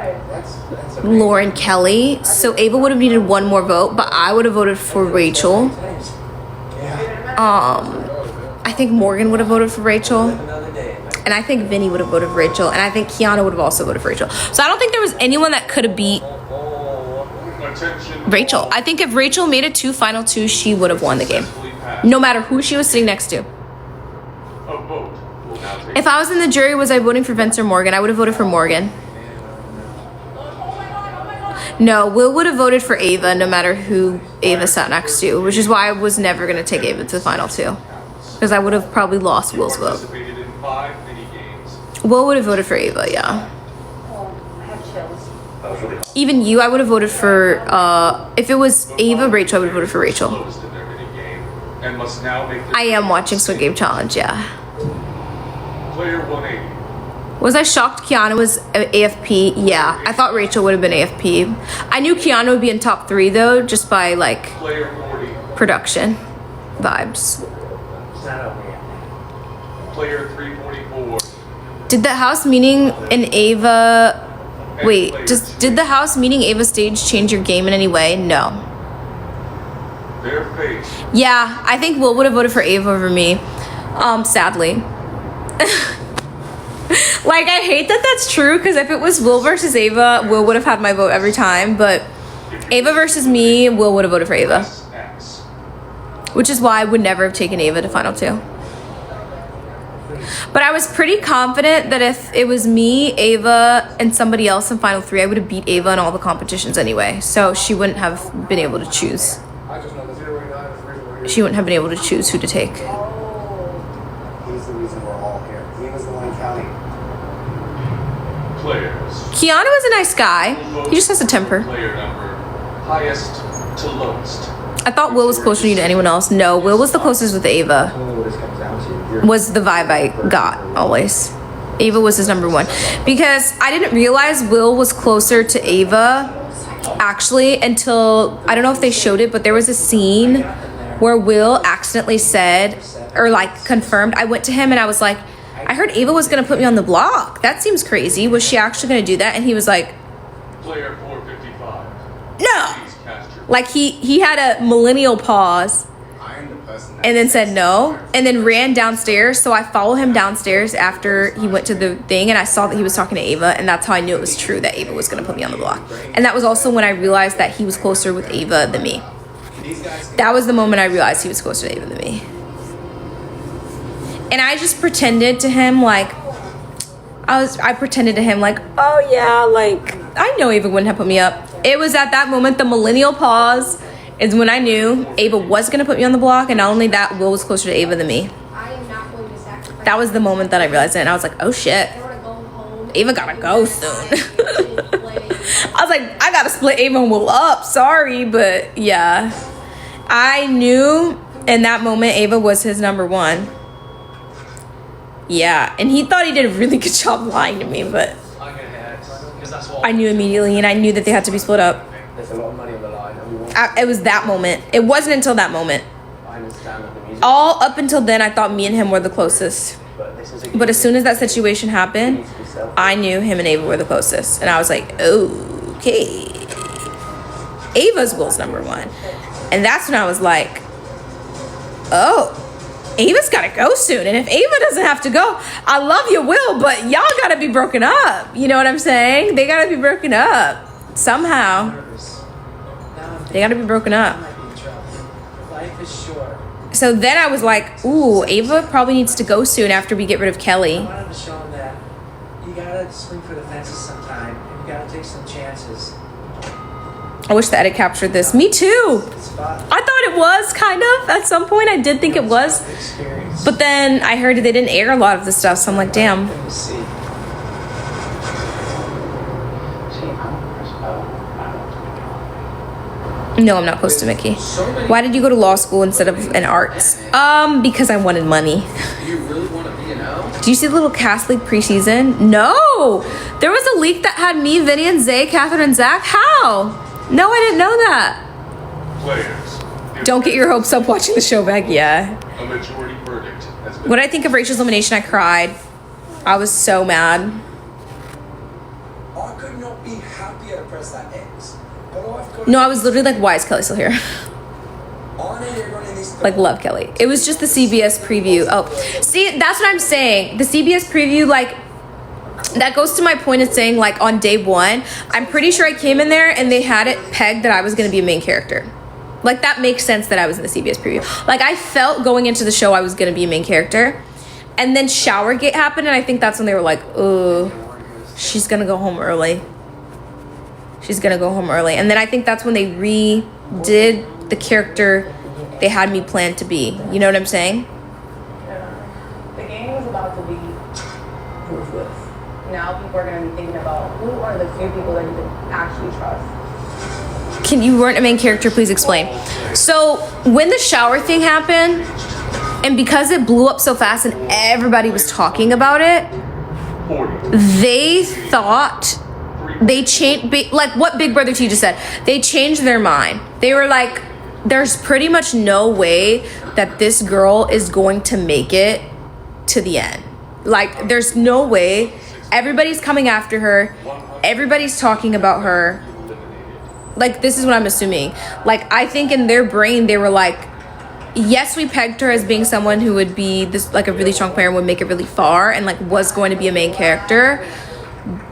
Lauren, Kelly. So Ava would have needed 1 more vote, but I would have voted for Rachel. I think Morgan would have voted for Rachel. And I think Vinny would have voted for Rachel. And I think Kiana would have also voted for Rachel. So I don't think there was anyone that could have beat Rachel. I think if Rachel made it to final 2, she would have won the game. No matter who she was sitting next to. If I was in the jury, was I voting for Vince or Morgan? I would have voted for Morgan. No, Will would have voted for Ava no matter who Ava sat next to, which is why I was never going to take Ava to the final 2. Because I would have probably lost Will's vote. Will would have voted for Ava, yeah. Even you, I would have voted for, if it was Ava, Rachel, I would have voted for Rachel. I am watching Squid Game Challenge, yeah. Was I shocked Kiana was AFP? Yeah, I thought Rachel would have been AFP. I knew Kiana would be in top 3 though, just by like production vibes. Player 344. Did the house meeting in Ava? Wait, did the house meeting Ava stage change your game in any way? No. Yeah, I think Will would have voted for Ava over me. Sadly. Like, I hate that that's true, because if it was Will versus Ava, Will would have had my vote every time, but Ava versus me, Will would have voted for Ava. Which is why I would never have taken Ava to final 2. But I was pretty confident that if it was me, Ava, and somebody else in Final 3, I would have beat Ava in all the competitions anyway. So she wouldn't have been able to choose. She wouldn't have been able to choose who to take. He's the reason we're all here. He was the one counting. Players. Keanu is a nice guy. He just has a temper. Player number highest to lowest. I thought Will was closer to you than anyone else. No, Will was the closest with Ava. What this comes down to. Was the vibe I got always. Ava was his number one. Because I didn't realize Will was closer to Ava actually until, I don't know if they showed it, but there was a scene where Will accidentally said, or like confirmed, I went to him and I was like, I heard Ava was gonna put me on the block. That seems crazy. Was she actually gonna do that? And he was like, Player 455. no. Please cast your Like he had a millennial pause I'm the person that and then said no and then ran downstairs. So I followed him downstairs after he went to the thing and I saw that he was talking to Ava, and that's how I knew it was true that Ava was gonna put me on the block. And that was also when I realized that he was closer with Ava than me. That was the moment I realized he was closer to Ava than me. And I just pretended to him like, I pretended to him like, oh yeah, like, I know Ava wouldn't have put me up. It was at that moment, the millennial pause is when I knew Ava was gonna put me on the block, and not only that, Will was closer to Ava than me. I am not going to sacrifice. That was the moment that I realized it, and I was like, oh shit, I want to go home. Ava gotta go soon. I was like, I gotta split Ava and Will up, sorry, but yeah. I knew in that moment Ava was his number one. Yeah, and he thought he did a really good job lying to me, but I knew immediately, and I knew that they had to be split up. There's a lot of money on the line, and we want. It was that moment. It wasn't until that moment. I understand that the music. All up until then, I thought me and him were the closest. But this is a. But as soon as that situation happened, I knew him and Ava were the closest. And I was like, okay. Ava's Will's number one. And that's when I was like, oh, Ava's gotta go soon. And if Ava doesn't have to go, I love you, Will, but y'all gotta be broken up. You know what I'm saying? They gotta be broken up. Somehow. They gotta be broken up. Life is short. So then I was like, ooh, Ava probably needs to go soon after we get rid of Kelly. I wanted to show him that you gotta swing for the fences sometime, and you gotta take some chances. I wish the edit captured this. Me too. Spot I thought it was kind of at some point. I did think it was, experience. but then I heard they didn't air a lot of the stuff, so I'm like, damn. Let me see. No, I'm not close to Mickey. Why did you go to law school instead of an arts? Because I wanted money. You really want to be an O? Do you see the little cast leak preseason? No, there was a leak that had me, Vinny, and Zay, Catherine, and Zach. How? No, I didn't know that. Players. Don't get your hopes up watching the show back. Yeah. A majority verdict has been. When I think of Rachel's elimination, I cried. I was so mad. I could not be happier to press that X. But I've got No, I was literally like, why is Kelly still here? I need everyone in this Like, love Kelly. It was just the CBS preview. Oh, see, that's what I'm saying. The CBS preview, like, that goes to my point of saying, like, on day one, I'm pretty sure I came in there and they had it pegged that I was going to be a main character. Like, that makes sense that I was in the CBS preview. Like, I felt going into the show I was going to be a main character. And then Showergate happened, and I think that's when they were like, oh, she's going to go home early. She's going to go home early. And then I think that's when they redid the character they had me planned to be. You know what I'm saying? The game is about to be ruthless. Now people are going to be thinking about who are the few people that you can actually trust. You weren't a main character, please explain. So when the shower thing happened, and because it blew up so fast and everybody was talking about it, 40. they thought they changed, like what Big Brother 2 just said, they changed their mind. They were like, there's pretty much no way that this girl is going to make it to the end. Like, there's no way. Everybody's coming after her. Everybody's talking about her. Like, this is what I'm assuming. Like, I think in their brain, they were like, yes, we pegged her as being someone who would be this, like, a really strong player and would make it really far and, like, was going to be a main character.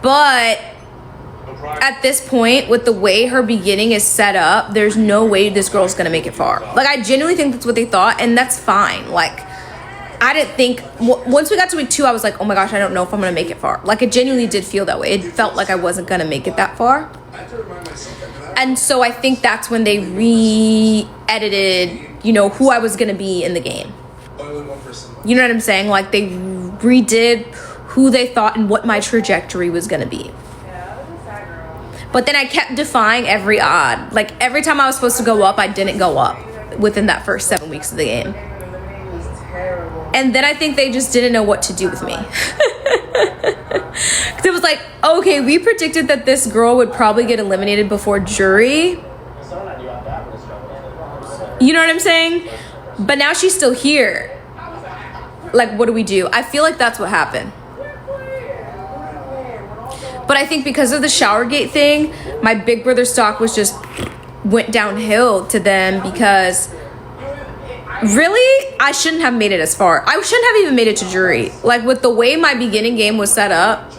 But at this point, with the way her beginning is set up, there's no way this girl's gonna make it far. Like, I genuinely think that's what they thought, and that's fine. Like, I didn't think, once we got to week 2, I was like, oh my gosh, I don't know if I'm gonna make it far. Like, it genuinely did feel that way. It felt like I wasn't gonna make it that far. And so I think that's when they re-edited, you know, who I was gonna be in the game. You know what I'm saying? Like, they redid who they thought and what my trajectory was gonna be. But then I kept defying every odd. Like, every time I was supposed to go up, I didn't go up within that first 7 weeks of the game. And then I think they just didn't know what to do with me. Because it was like, okay, we predicted that this girl would probably get eliminated before jury. You know what I'm saying? But now she's still here. Like, what do we do? I feel like that's what happened. But I think because of the Showergate thing, my Big Brother stock was just went downhill to them because really, I shouldn't have made it as far. I shouldn't have even made it to jury. Like, with the way my beginning game was set up.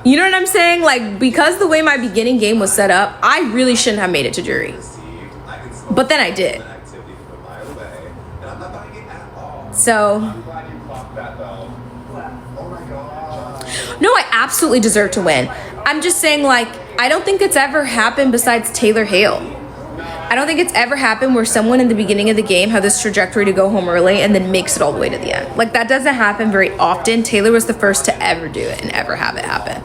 You know what I'm saying? Like, because the way my beginning game was set up, I really shouldn't have made it to jury. But then I did. So, no, I absolutely deserve to win. I'm just saying, like, I don't think it's ever happened besides Taylor Hale. I don't think it's ever happened where someone in the beginning of the game had this trajectory to go home early and then makes it all the way to the end. Like, that doesn't happen very often. Taylor was the first to ever do it and ever have it happen.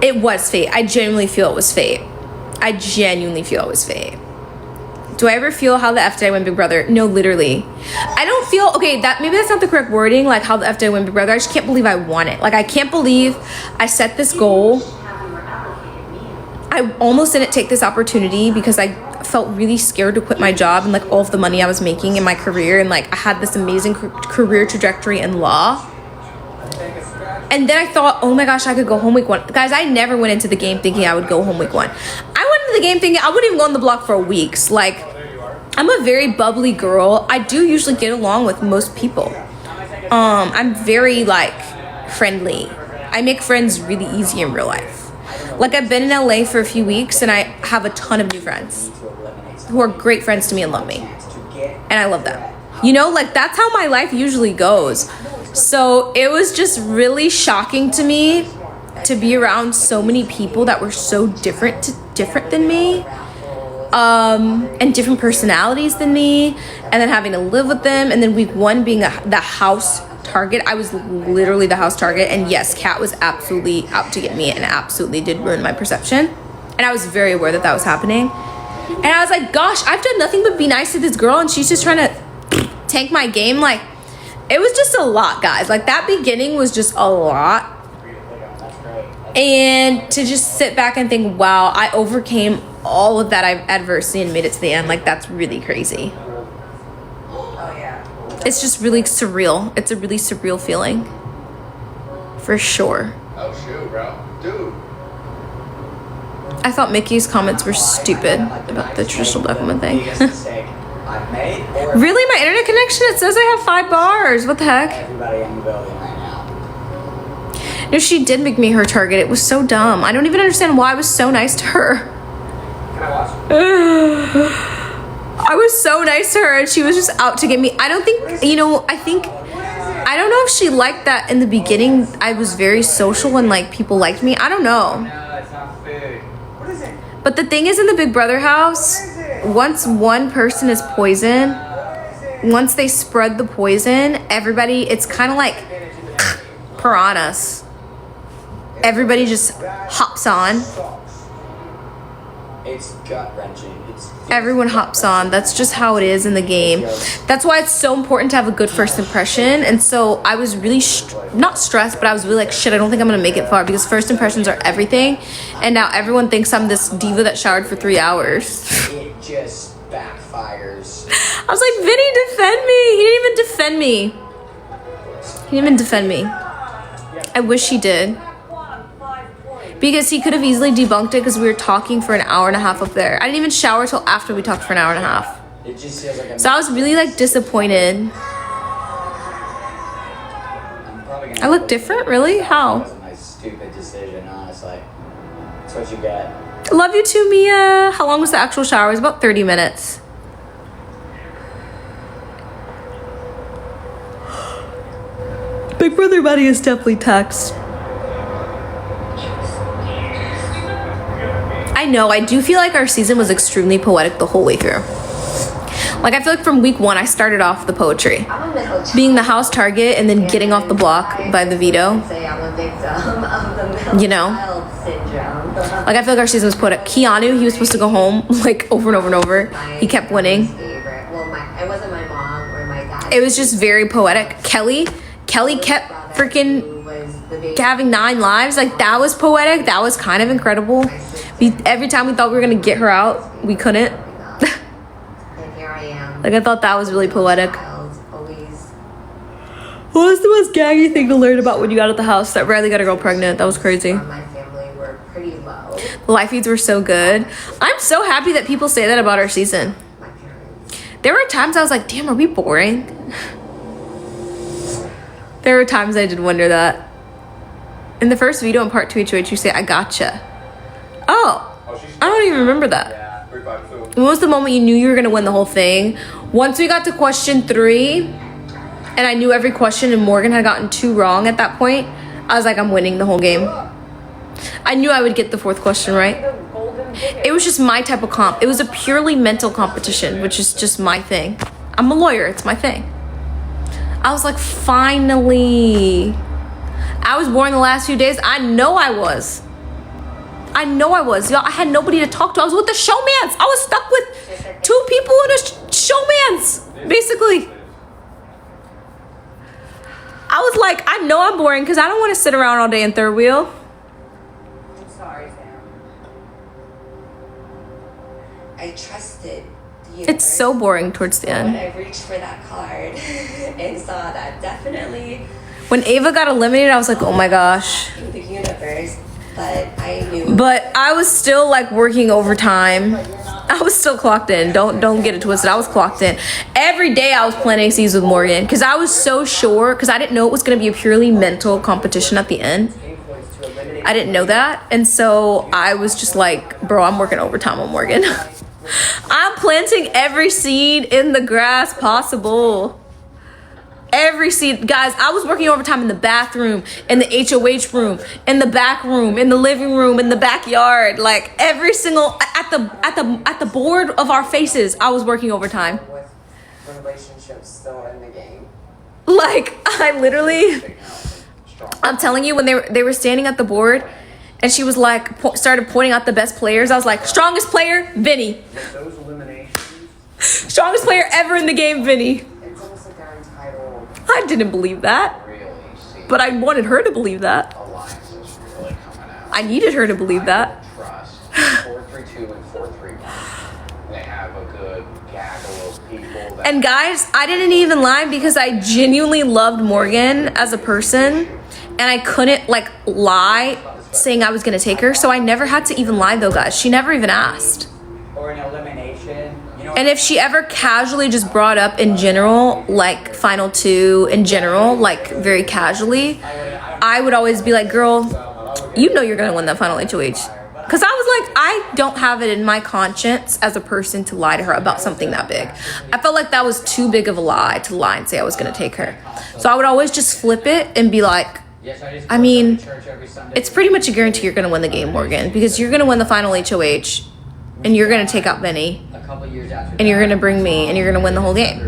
It was fate. I genuinely feel it was fate. I genuinely feel it was fate. Do I ever feel how the F did I win Big Brother? No, literally. I don't feel, okay, that maybe that's not the correct wording, like how the F did I win Big Brother. I just can't believe I won it. Like, I can't believe I set this goal. I almost didn't take this opportunity because I felt really scared to quit my job and like all of the money I was making in my career, and like I had this amazing career trajectory in law. And then I thought, oh my gosh, I could go home week 1. Guys, I never went into the game thinking I would go home week 1. I went into the game thinking I wouldn't even go on the block for weeks. Like, I'm a very bubbly girl. I do usually get along with most people. I'm very like friendly. I make friends really easy in real life. Like, I've been in LA for a few weeks and I have a ton of new friends who are great friends to me and love me. And I love them. You know, like, that's how my life usually goes. So it was just really shocking to me to be around so many people that were so different than me, and different personalities than me, and then having to live with them. And then week 1 being the house target. I was literally the house target, and yes, Kat was absolutely out to get me and absolutely did ruin my perception, and I was very aware that that was happening. And I was like, gosh, I've done nothing but be nice to this girl and she's just trying to tank my game. Like, it was just a lot, guys. Like, that beginning was just a lot. And to just sit back and think, wow, I overcame all of that adversity and made it to the end. Like, that's really crazy. It's just really surreal. It's a really surreal feeling. For sure. Oh, shoot, bro. Dude. I thought Mickey's comments were stupid about the traditional black woman thing. Really? My internet connection? It says I have 5 bars. What the heck? Everybody in the building right now. No, she did make me her target. It was so dumb. I don't even understand why I was so nice to her. Can I watch? I was so nice to her and she was just out to get me. I don't think, you know, I don't know if she liked that in the beginning. I was very social and like people liked me. I don't know. No, it's not food. What is it? But the thing is, in the Big Brother house, once one person is poisoned, once they spread the poison, everybody, it's kind of like piranhas. Everybody just hops on. It's gut-wrenching. Everyone hops on. That's just how it is in the game. That's why it's so important to have a good first impression. And so I was really not stressed, but I was really like, shit, I don't think I'm gonna make it far because first impressions are everything. And now everyone thinks I'm this diva that showered for 3 hours. It just backfires. I was like, Vinny, defend me. He didn't even defend me. He didn't even defend me. I wish he did. Because he could have easily debunked it because we were talking for an hour and a half up there. I didn't even shower till after we talked for an hour and a half. It just feels like So I was really like disappointed. I look different? Really? How? That was my stupid decision, honestly. That's what you get. Love you too, Mia. How long was the actual shower? It was about 30 minutes. Big Brother money is definitely taxed. I know, I do feel like our season was extremely poetic the whole way through. Like, I feel like from week 1, I started off the poetry. Being the house target and then getting off the block by the veto. You know? Like, I feel like our season was poetic. Keanu, he was supposed to go home, like, over and over and over. He kept winning. It was just very poetic. Kelly kept freaking having 9 lives. Like, that was poetic. That was kind of incredible. Every time we thought we were going to get her out, we couldn't. Like, I thought that was really poetic. What was the most gaggy thing to learn about when you got out the house? That Riley got a girl pregnant. That was crazy. The live feeds were so good. I'm so happy that people say that about our season. There were times I was like, damn, are we boring? There were times I did wonder that. In the first video in part 2 HOH, you say, I gotcha. Oh, I don't even remember that. When was the moment you knew you were going to win the whole thing? Once we got to question 3, and I knew every question, and Morgan had gotten 2 wrong at that point, I was like, I'm winning the whole game. I knew I would get the 4th question right. It was just my type of comp. It was a purely mental competition, which is just my thing. I'm a lawyer. It's my thing. I was like, finally. I was boring the last few days. I know I was. Y'all, I had nobody to talk to. I was with the showmans. I was stuck with 2 people in a showmans, basically. I was like, I know I'm boring because I don't want to sit around all day in third wheel. I'm sorry, Sam. I trusted the universe. It's so boring towards the end. When I reached for that card and saw that definitely. When Ava got eliminated, I was like, oh my gosh. The universe, but I knew. But I was still like working overtime. I was still clocked in. Don't get it twisted. I was clocked in. Every day I was playing ACs with Morgan because I was so sure, because I didn't know it was going to be a purely mental competition at the end. I didn't know that. And so I was just like, bro, I'm working overtime on Morgan. I'm planting every seed in the grass possible. Every seed. Guys, I was working overtime in the bathroom, in the HOH room, in the back room, in the living room, in the backyard. Like every single at the board of our faces, I was working overtime. With relationships still in the game. Like I literally, I'm telling you, when they were standing at the board, and she was like started pointing out the best players. I was like, strongest player, Vinny. Those eliminations. Strongest player ever in the game, Vinny. It's almost like our entitled. I didn't believe that, but I wanted her to believe that. I needed her to believe that. 4-3-2 and 4-3-1. They have a good gaggle of people. And guys, I didn't even lie because I genuinely loved Morgan as a person, and I couldn't like lie saying I was gonna take her, so I never had to even lie though, guys. She never even asked. Or an elimination. You know, And if she ever casually just brought up in general, like final 2 in general, like very casually, I would always be like, girl, you know you're gonna win that final HOH. Because I was like, I don't have it in my conscience as a person to lie to her about something that big. I felt like that was too big of a lie to lie and say I was gonna take her. So I would always just flip it and be like, I mean, it's pretty much a guarantee you're gonna win the game, Morgan, because you're gonna win the final HOH and you're gonna take out Benny and you're gonna bring me and you're gonna win the whole game.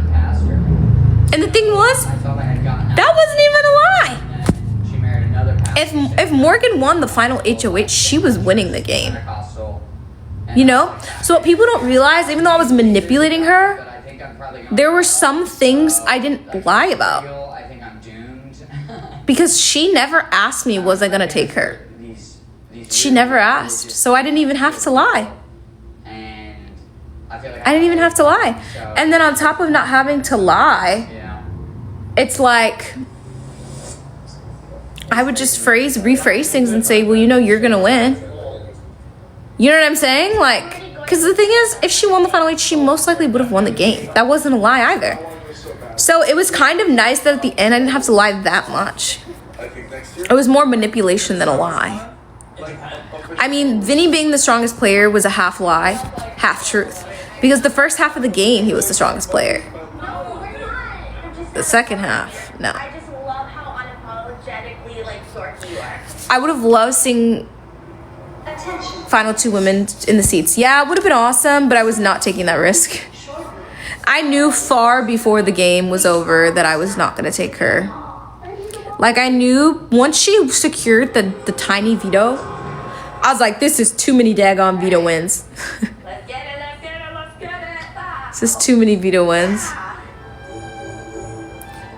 And the thing was, that wasn't even a lie. If Morgan won the final HOH, she was winning the game. You know? So what people don't realize, even though I was manipulating her, there were some things I didn't lie about. Because she never asked me, was I gonna take her? She never asked, so I didn't even have to lie. I didn't even have to lie. And then on top of not having to lie, it's like, I would just rephrase things and say, well, you know, you're gonna win. You know what I'm saying? Like, because the thing is, if she won the final 8, she most likely would have won the game. That wasn't a lie either. So it was kind of nice that at the end I didn't have to lie that much. It was more manipulation than a lie. I mean, Vinny being the strongest player was a half lie, half truth. Because the first half of the game, he was the strongest player. The second half, no. I just love how unapologetic I would have loved seeing Attention. final 2 women in the seats. Yeah, it would have been awesome, but I was not taking that risk. I knew far before the game was over that I was not going to take her. Like, I knew once she secured the tiny veto, I was like, this is too many daggone veto wins. Let's get it, let's get it, let's get it. This is too many veto wins.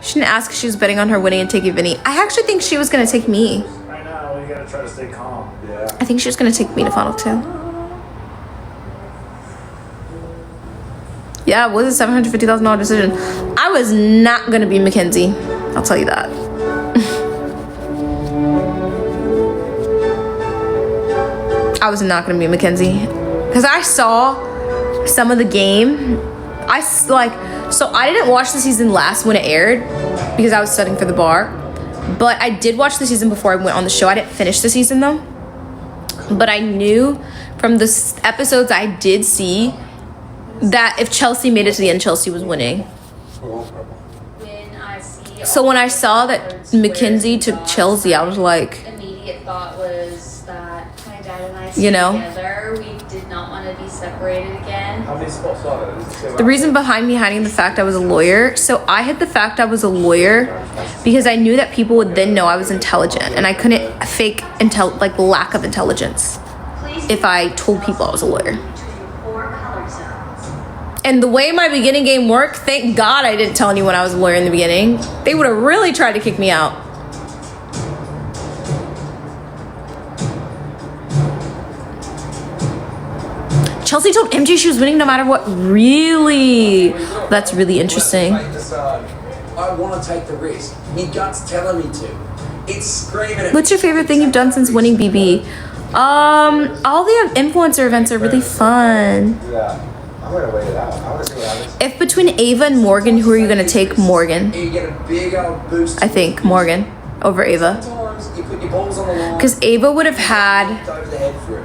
She didn't ask if she was betting on her winning and taking Vinny. I actually think she was going to take me. I know, you gotta try to stay calm. Yeah. I think she was going to take me to final 2. Yeah, it was a $750,000 decision. I was not going to be Mackenzie. I'll tell you that. I was not going to be Mackenzie. Because I saw some of the game. So I didn't watch the season last when it aired because I was studying for the bar. But I did watch the season before I went on the show. I didn't finish the season though. But I knew from the episodes I did see that if Chelsea made it to the end, Chelsea was winning. When I see So when I saw that Mackenzie took Chelsea, I was like, immediate thought was that my dad and I You know? together. We did not want to be separated again. How many spots are there? the reason behind me hiding the fact I was a lawyer. So I hid the fact I was a lawyer because I knew that people would then know I was intelligent, and I couldn't fake lack of intelligence if I told people I was a lawyer. Between 4 color zones. And the way my beginning game worked, thank God I didn't tell anyone I was a lawyer in the beginning. They would have really tried to kick me out. Chelsea told MJ she was winning no matter what. Really? That's really interesting. I want to take the risk. My gut's telling me to. It's screaming at What's your favorite thing you've done since winning BB? All the influencer events are really fun. Yeah. I'm gonna wait it out. I wanna see what happens. If between Ava and Morgan, who are you gonna take? Morgan. You get a big old boost. I think Morgan over Ava. Sometimes you put your balls on the line. Because Ava would have had Over the head for it.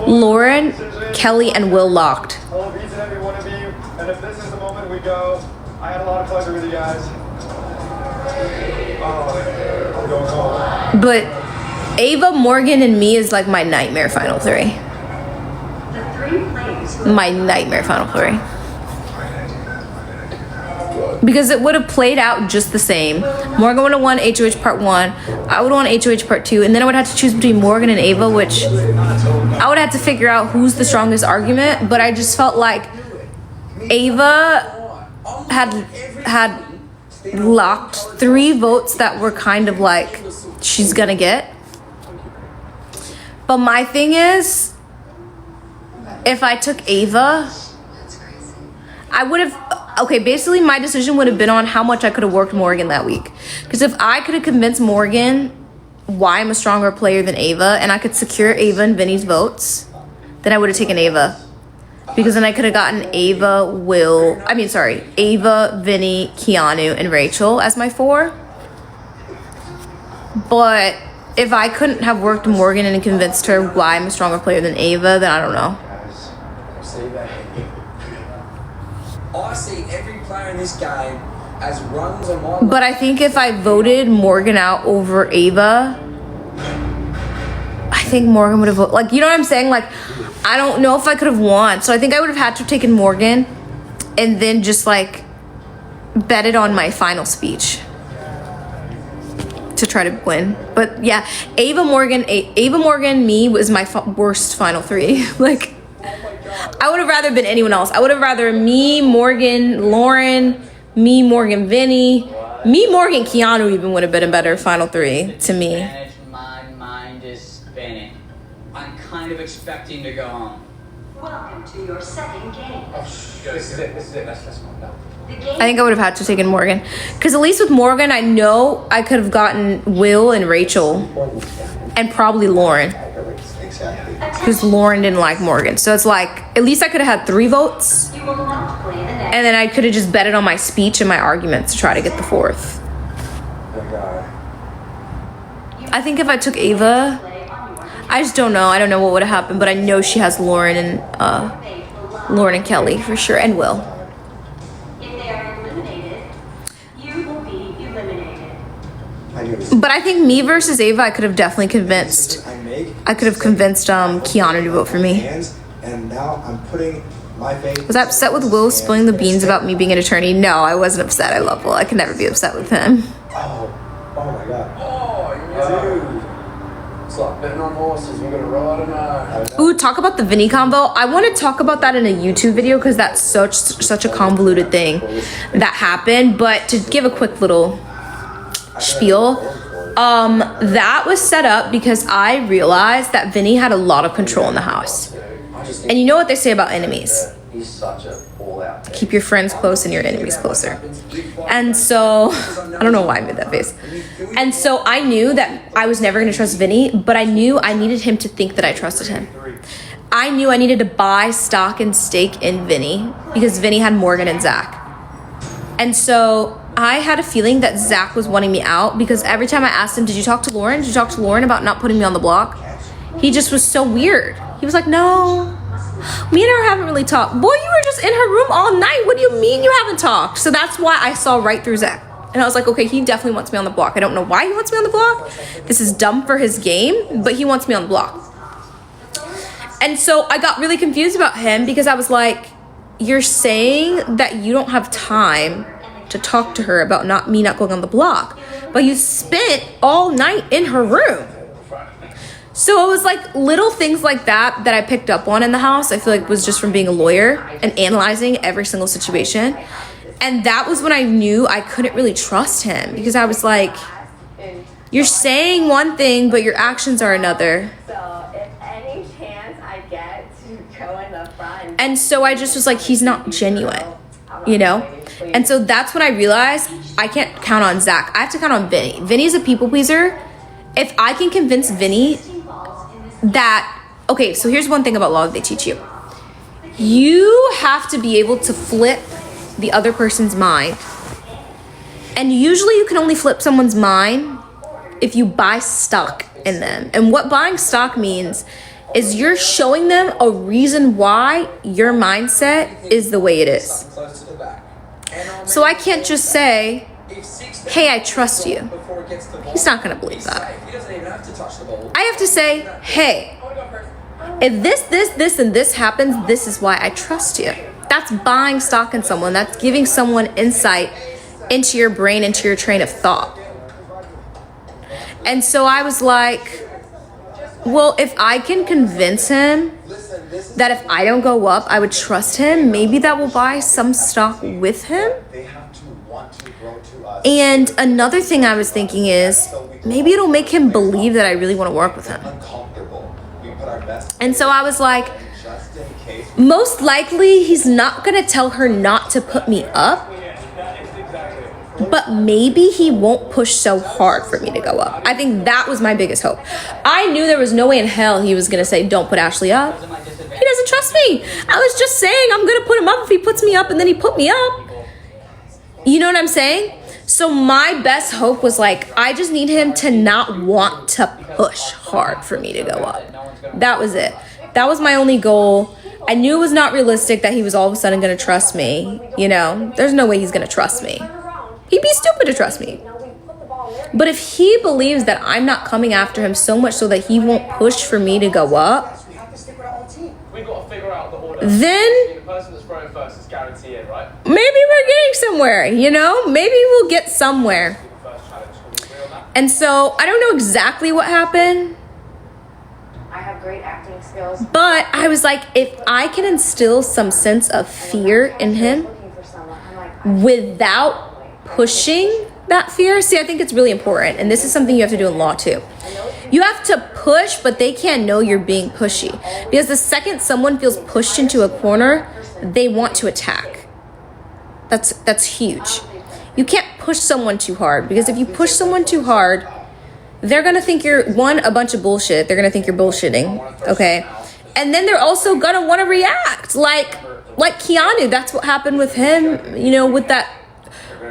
Lauren, Kelly, and Will locked. I love each and every one of you, and if this is the moment we go, I had a lot of pleasure with you guys. Oh, I'm going home. But Ava, Morgan, and me is like my nightmare final 3. The 3 players who My nightmare final 3. Because it would have played out just the same. Morgan would have won HOH part 1. I would have won HOH part 2. And then I would have to choose between Morgan and Ava, which I would have to figure out who's the strongest argument. But I just felt like Ava had locked 3 votes that were kind of like she's gonna get. But my thing is, if I took Ava, I would have... Okay, basically my decision would have been on how much I could have worked Morgan that week. Because if I could have convinced Morgan why I'm a stronger player than Ava, and I could secure Ava and Vinny's votes, then I would have taken Ava. Because then I could have gotten Ava, Vinny, Keanu, and Rachel as my 4. But if I couldn't have worked Morgan and convinced her why I'm a stronger player than Ava, then I don't know. I see every player in this game as runs on my But I think if I voted Morgan out over Ava, I think Morgan would have voted. Like, you know what I'm saying? Like, I don't know if I could have won. So I think I would have had to have taken Morgan and then just like betted on my final speech to try to win. But yeah, Ava Morgan, me was my worst final 3. Like, I would have rather been anyone else. I would have rather me, Morgan, Lauren, me, Morgan, Vinny, me, Morgan, Keanu even would have been a better final 3 to me. My mind is spinning. I'm kind of expecting to go home. welcome to your second game. This is it. Let's find out. The game I think I would have had to taken Morgan. Because at least with Morgan, I know I could have gotten Will and Rachel. And probably Lauren. Exactly. Because Lauren didn't like Morgan. So it's like, at least I could have had 3 votes. you will not play the next. And then I could have just betted on my speech and my arguments to try to get the 4th. Thank God. I think if I took Ava, I just don't know. I don't know what would have happened, but I know she has Lauren and Kelly for sure, and Will. If they are eliminated, you will be eliminated. I knew it was But But I think me versus Ava, I could have definitely convinced. Keanu to vote for me. And now I'm putting my faith. Was I upset with Will spilling the beans about me being an attorney? No, I wasn't upset. I love Will. I can never be upset with him. Oh my God. Oh, dude. It's like betting on horses. You're gonna ride or not? Ooh, talk about the Vinny convo. I want to talk about that in a YouTube video because that's such a convoluted thing that happened. But to give a quick little spiel, that was set up because I realized that Vinny had a lot of control in the house. And you know what they say about enemies. He's such a all-out. Keep your friends close and your enemies closer. And so, I don't know why I made that face. And so I knew that I was never going to trust Vinny, but I knew I needed him to think that I trusted him. I knew I needed to buy stock and stake in Vinny because Vinny had Morgan and Zach. And so I had a feeling that Zach was wanting me out because every time I asked him, did you talk to Lauren? Did you talk to Lauren about not putting me on the block? He just was so weird. He was like, no, me and her haven't really talked. Boy, you were just in her room all night. What do you mean you haven't talked? So that's why I saw right through Zach. And I was like, okay, he definitely wants me on the block. I don't know why he wants me on the block. This is dumb for his game, but he wants me on the block. And so I got really confused about him because I was like, you're saying that you don't have time to talk to her about me not going on the block, but you spent all night in her room. So it was like little things like that I picked up on in the house. I feel like was just from being a lawyer and analyzing every single situation. And that was when I knew I couldn't really trust him because I was like, you're saying one thing, but your actions are another. So if any chance I get to go in the front. And so I just was like, he's not genuine, you know? And so that's when I realized I can't count on Zach. I have to count on Vinny. Vinny's a people pleaser. If I can convince Vinny that, okay, so here's one thing about law that they teach you. You have to be able to flip the other person's mind. And usually you can only flip someone's mind if you buy stock in them. And what buying stock means is you're showing them a reason why your mindset is the way it is. So I can't just say, hey, I trust you. He's not gonna believe that. I have to say, hey, if this, and this happens, this is why I trust you. That's buying stock in someone. That's giving someone insight into your brain, into your train of thought. And so I was like, well, if I can convince him that if I don't go up, I would trust him, maybe that will buy some stock with him. And another thing I was thinking is, maybe it'll make him believe that I really want to work with him. And so I was like, most likely he's not going to tell her not to put me up, but maybe he won't push so hard for me to go up. I think that was my biggest hope. I knew there was no way in hell he was going to say, don't put Ashley up. He doesn't trust me. I was just saying I'm going to put him up if he puts me up, and then he put me up. You know what I'm saying? So my best hope was like, I just need him to not want to push hard for me to go up. That was it. That was my only goal. I knew it was not realistic that he was all of a sudden going to trust me. You know, there's no way he's going to trust me. He'd be stupid to trust me. But if he believes that I'm not coming after him so much so that he won't push for me to go up, then maybe we're getting somewhere, you know? Maybe we'll get somewhere. And so I don't know exactly what happened. I have great acting skills. But I was like, if I can instill some sense of fear in him without pushing that fear. See, I think it's really important. And this is something you have to do in law too. You have to push, but they can't know you're being pushy. Because the second someone feels pushed into a corner, they want to attack. That's huge. You can't push someone too hard, because if you push someone too hard, they're gonna think you're, one, a bunch of bullshit. They're gonna think you're bullshitting, okay? And then they're also gonna wanna react. Like Keanu, that's what happened with him, you know, with that,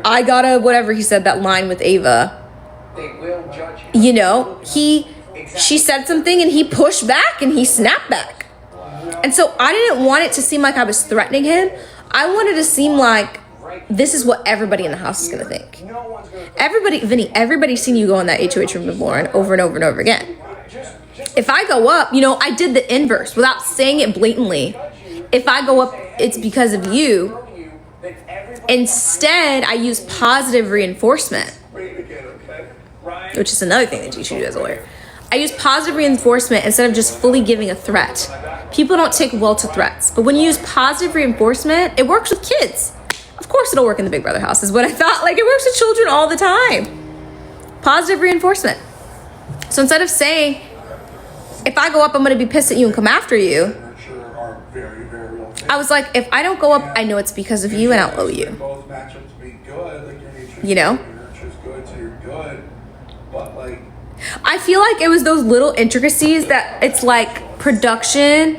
I gotta, whatever he said, that line with Ava. You know, she said something and he pushed back and he snapped back. And so I didn't want it to seem like I was threatening him. I wanted to seem like this is what everybody in the house is gonna think. Everybody, Vinny, everybody's seen you go in that HOH room with Lauren over and over and over again. If I go up, you know, I did the inverse without saying it blatantly. If I go up, it's because of you. Instead, I use positive reinforcement, which is another thing that you should do as a lawyer. I use positive reinforcement instead of just fully giving a threat. People don't take well to threats, but when you use positive reinforcement, it works with kids. Of course it'll work in the Big Brother house is what I thought. Like, it works with children all the time. Positive reinforcement. So instead of saying, if I go up, I'm gonna be pissed at you and come after you, I was like, if I don't go up, I know it's because of you and I'll owe you. You know? I feel like it was those little intricacies that it's like production.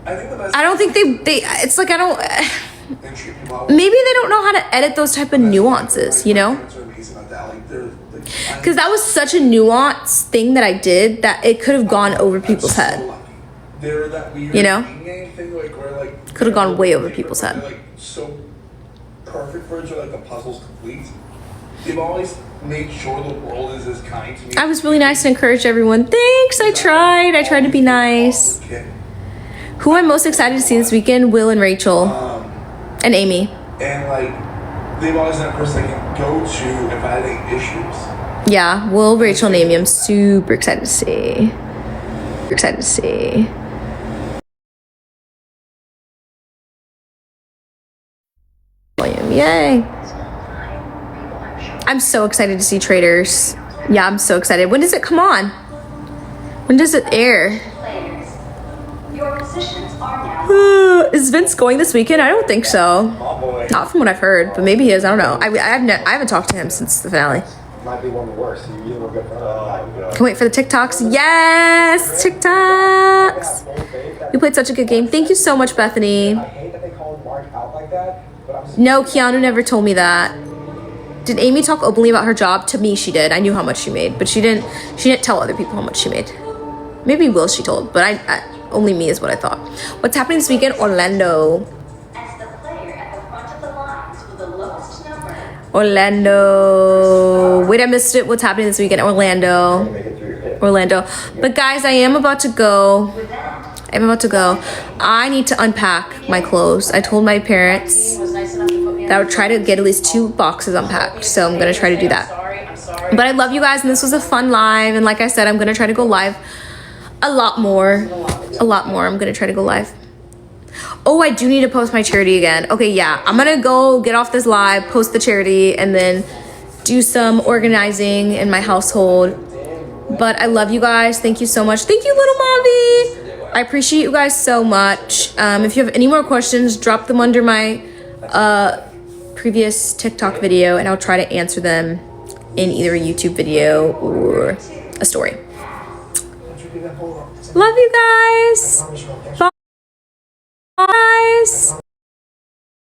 I don't think they it's like, I don't, maybe they don't know how to edit those type of nuances, you know? Because that was such a nuanced thing that I did that it could have gone over people's head. You know? Could have gone way over people's head. So perfect for each other, like the puzzle's complete. They've always made sure the world is as kind to me. I was really nice and encouraged everyone. Thanks, I tried to be nice. Who I'm most excited to see this weekend? Will and Rachel. And Amy. And like, they've always been a person I can go to if I had any issues. Yeah, Will, Rachel, and Amy, I'm super excited to see. Excited to see. Yay. I'm so excited to see Traitors. Yeah, I'm so excited. When does it come on? When does it air? Your positions are now. Is Vince going this weekend? I don't think so. Not from what I've heard, but maybe he is. I don't know. I haven't talked to him since the finale. Might be one of the worst. You look good for Can't wait for the TikToks. Yes, TikToks. You played such a good game. Thank you so much, Bethany. I hate that they called Mark out like that, but I'm No, Keanu never told me that. Did Amy talk openly about her job? To me, she did. I knew how much she made, but she didn't tell other people how much she made. Maybe Will she told, but I only me is what I thought. What's happening this weekend? Orlando. As the player at the front of the lines with the lowest number. Orlando. Wait, I missed it. What's happening this weekend? Orlando. But guys, I am about to go. I need to unpack my clothes. I told my parents that I would try to get at least 2 boxes unpacked. So I'm going to try to do that. But I love you guys, and this was a fun live. And like I said, I'm going to try to go live a lot more. I'm going to try to go live. Oh, I do need to post my charity again. Okay, yeah. I'm going to go get off this live, post the charity, and then do some organizing in my household. But I love you guys. Thank you so much. Thank you, little mommy. I appreciate you guys so much. If you have any more questions, drop them under my previous TikTok video, and I'll try to answer them in either a YouTube video or a story. Love you guys. Bye, guys.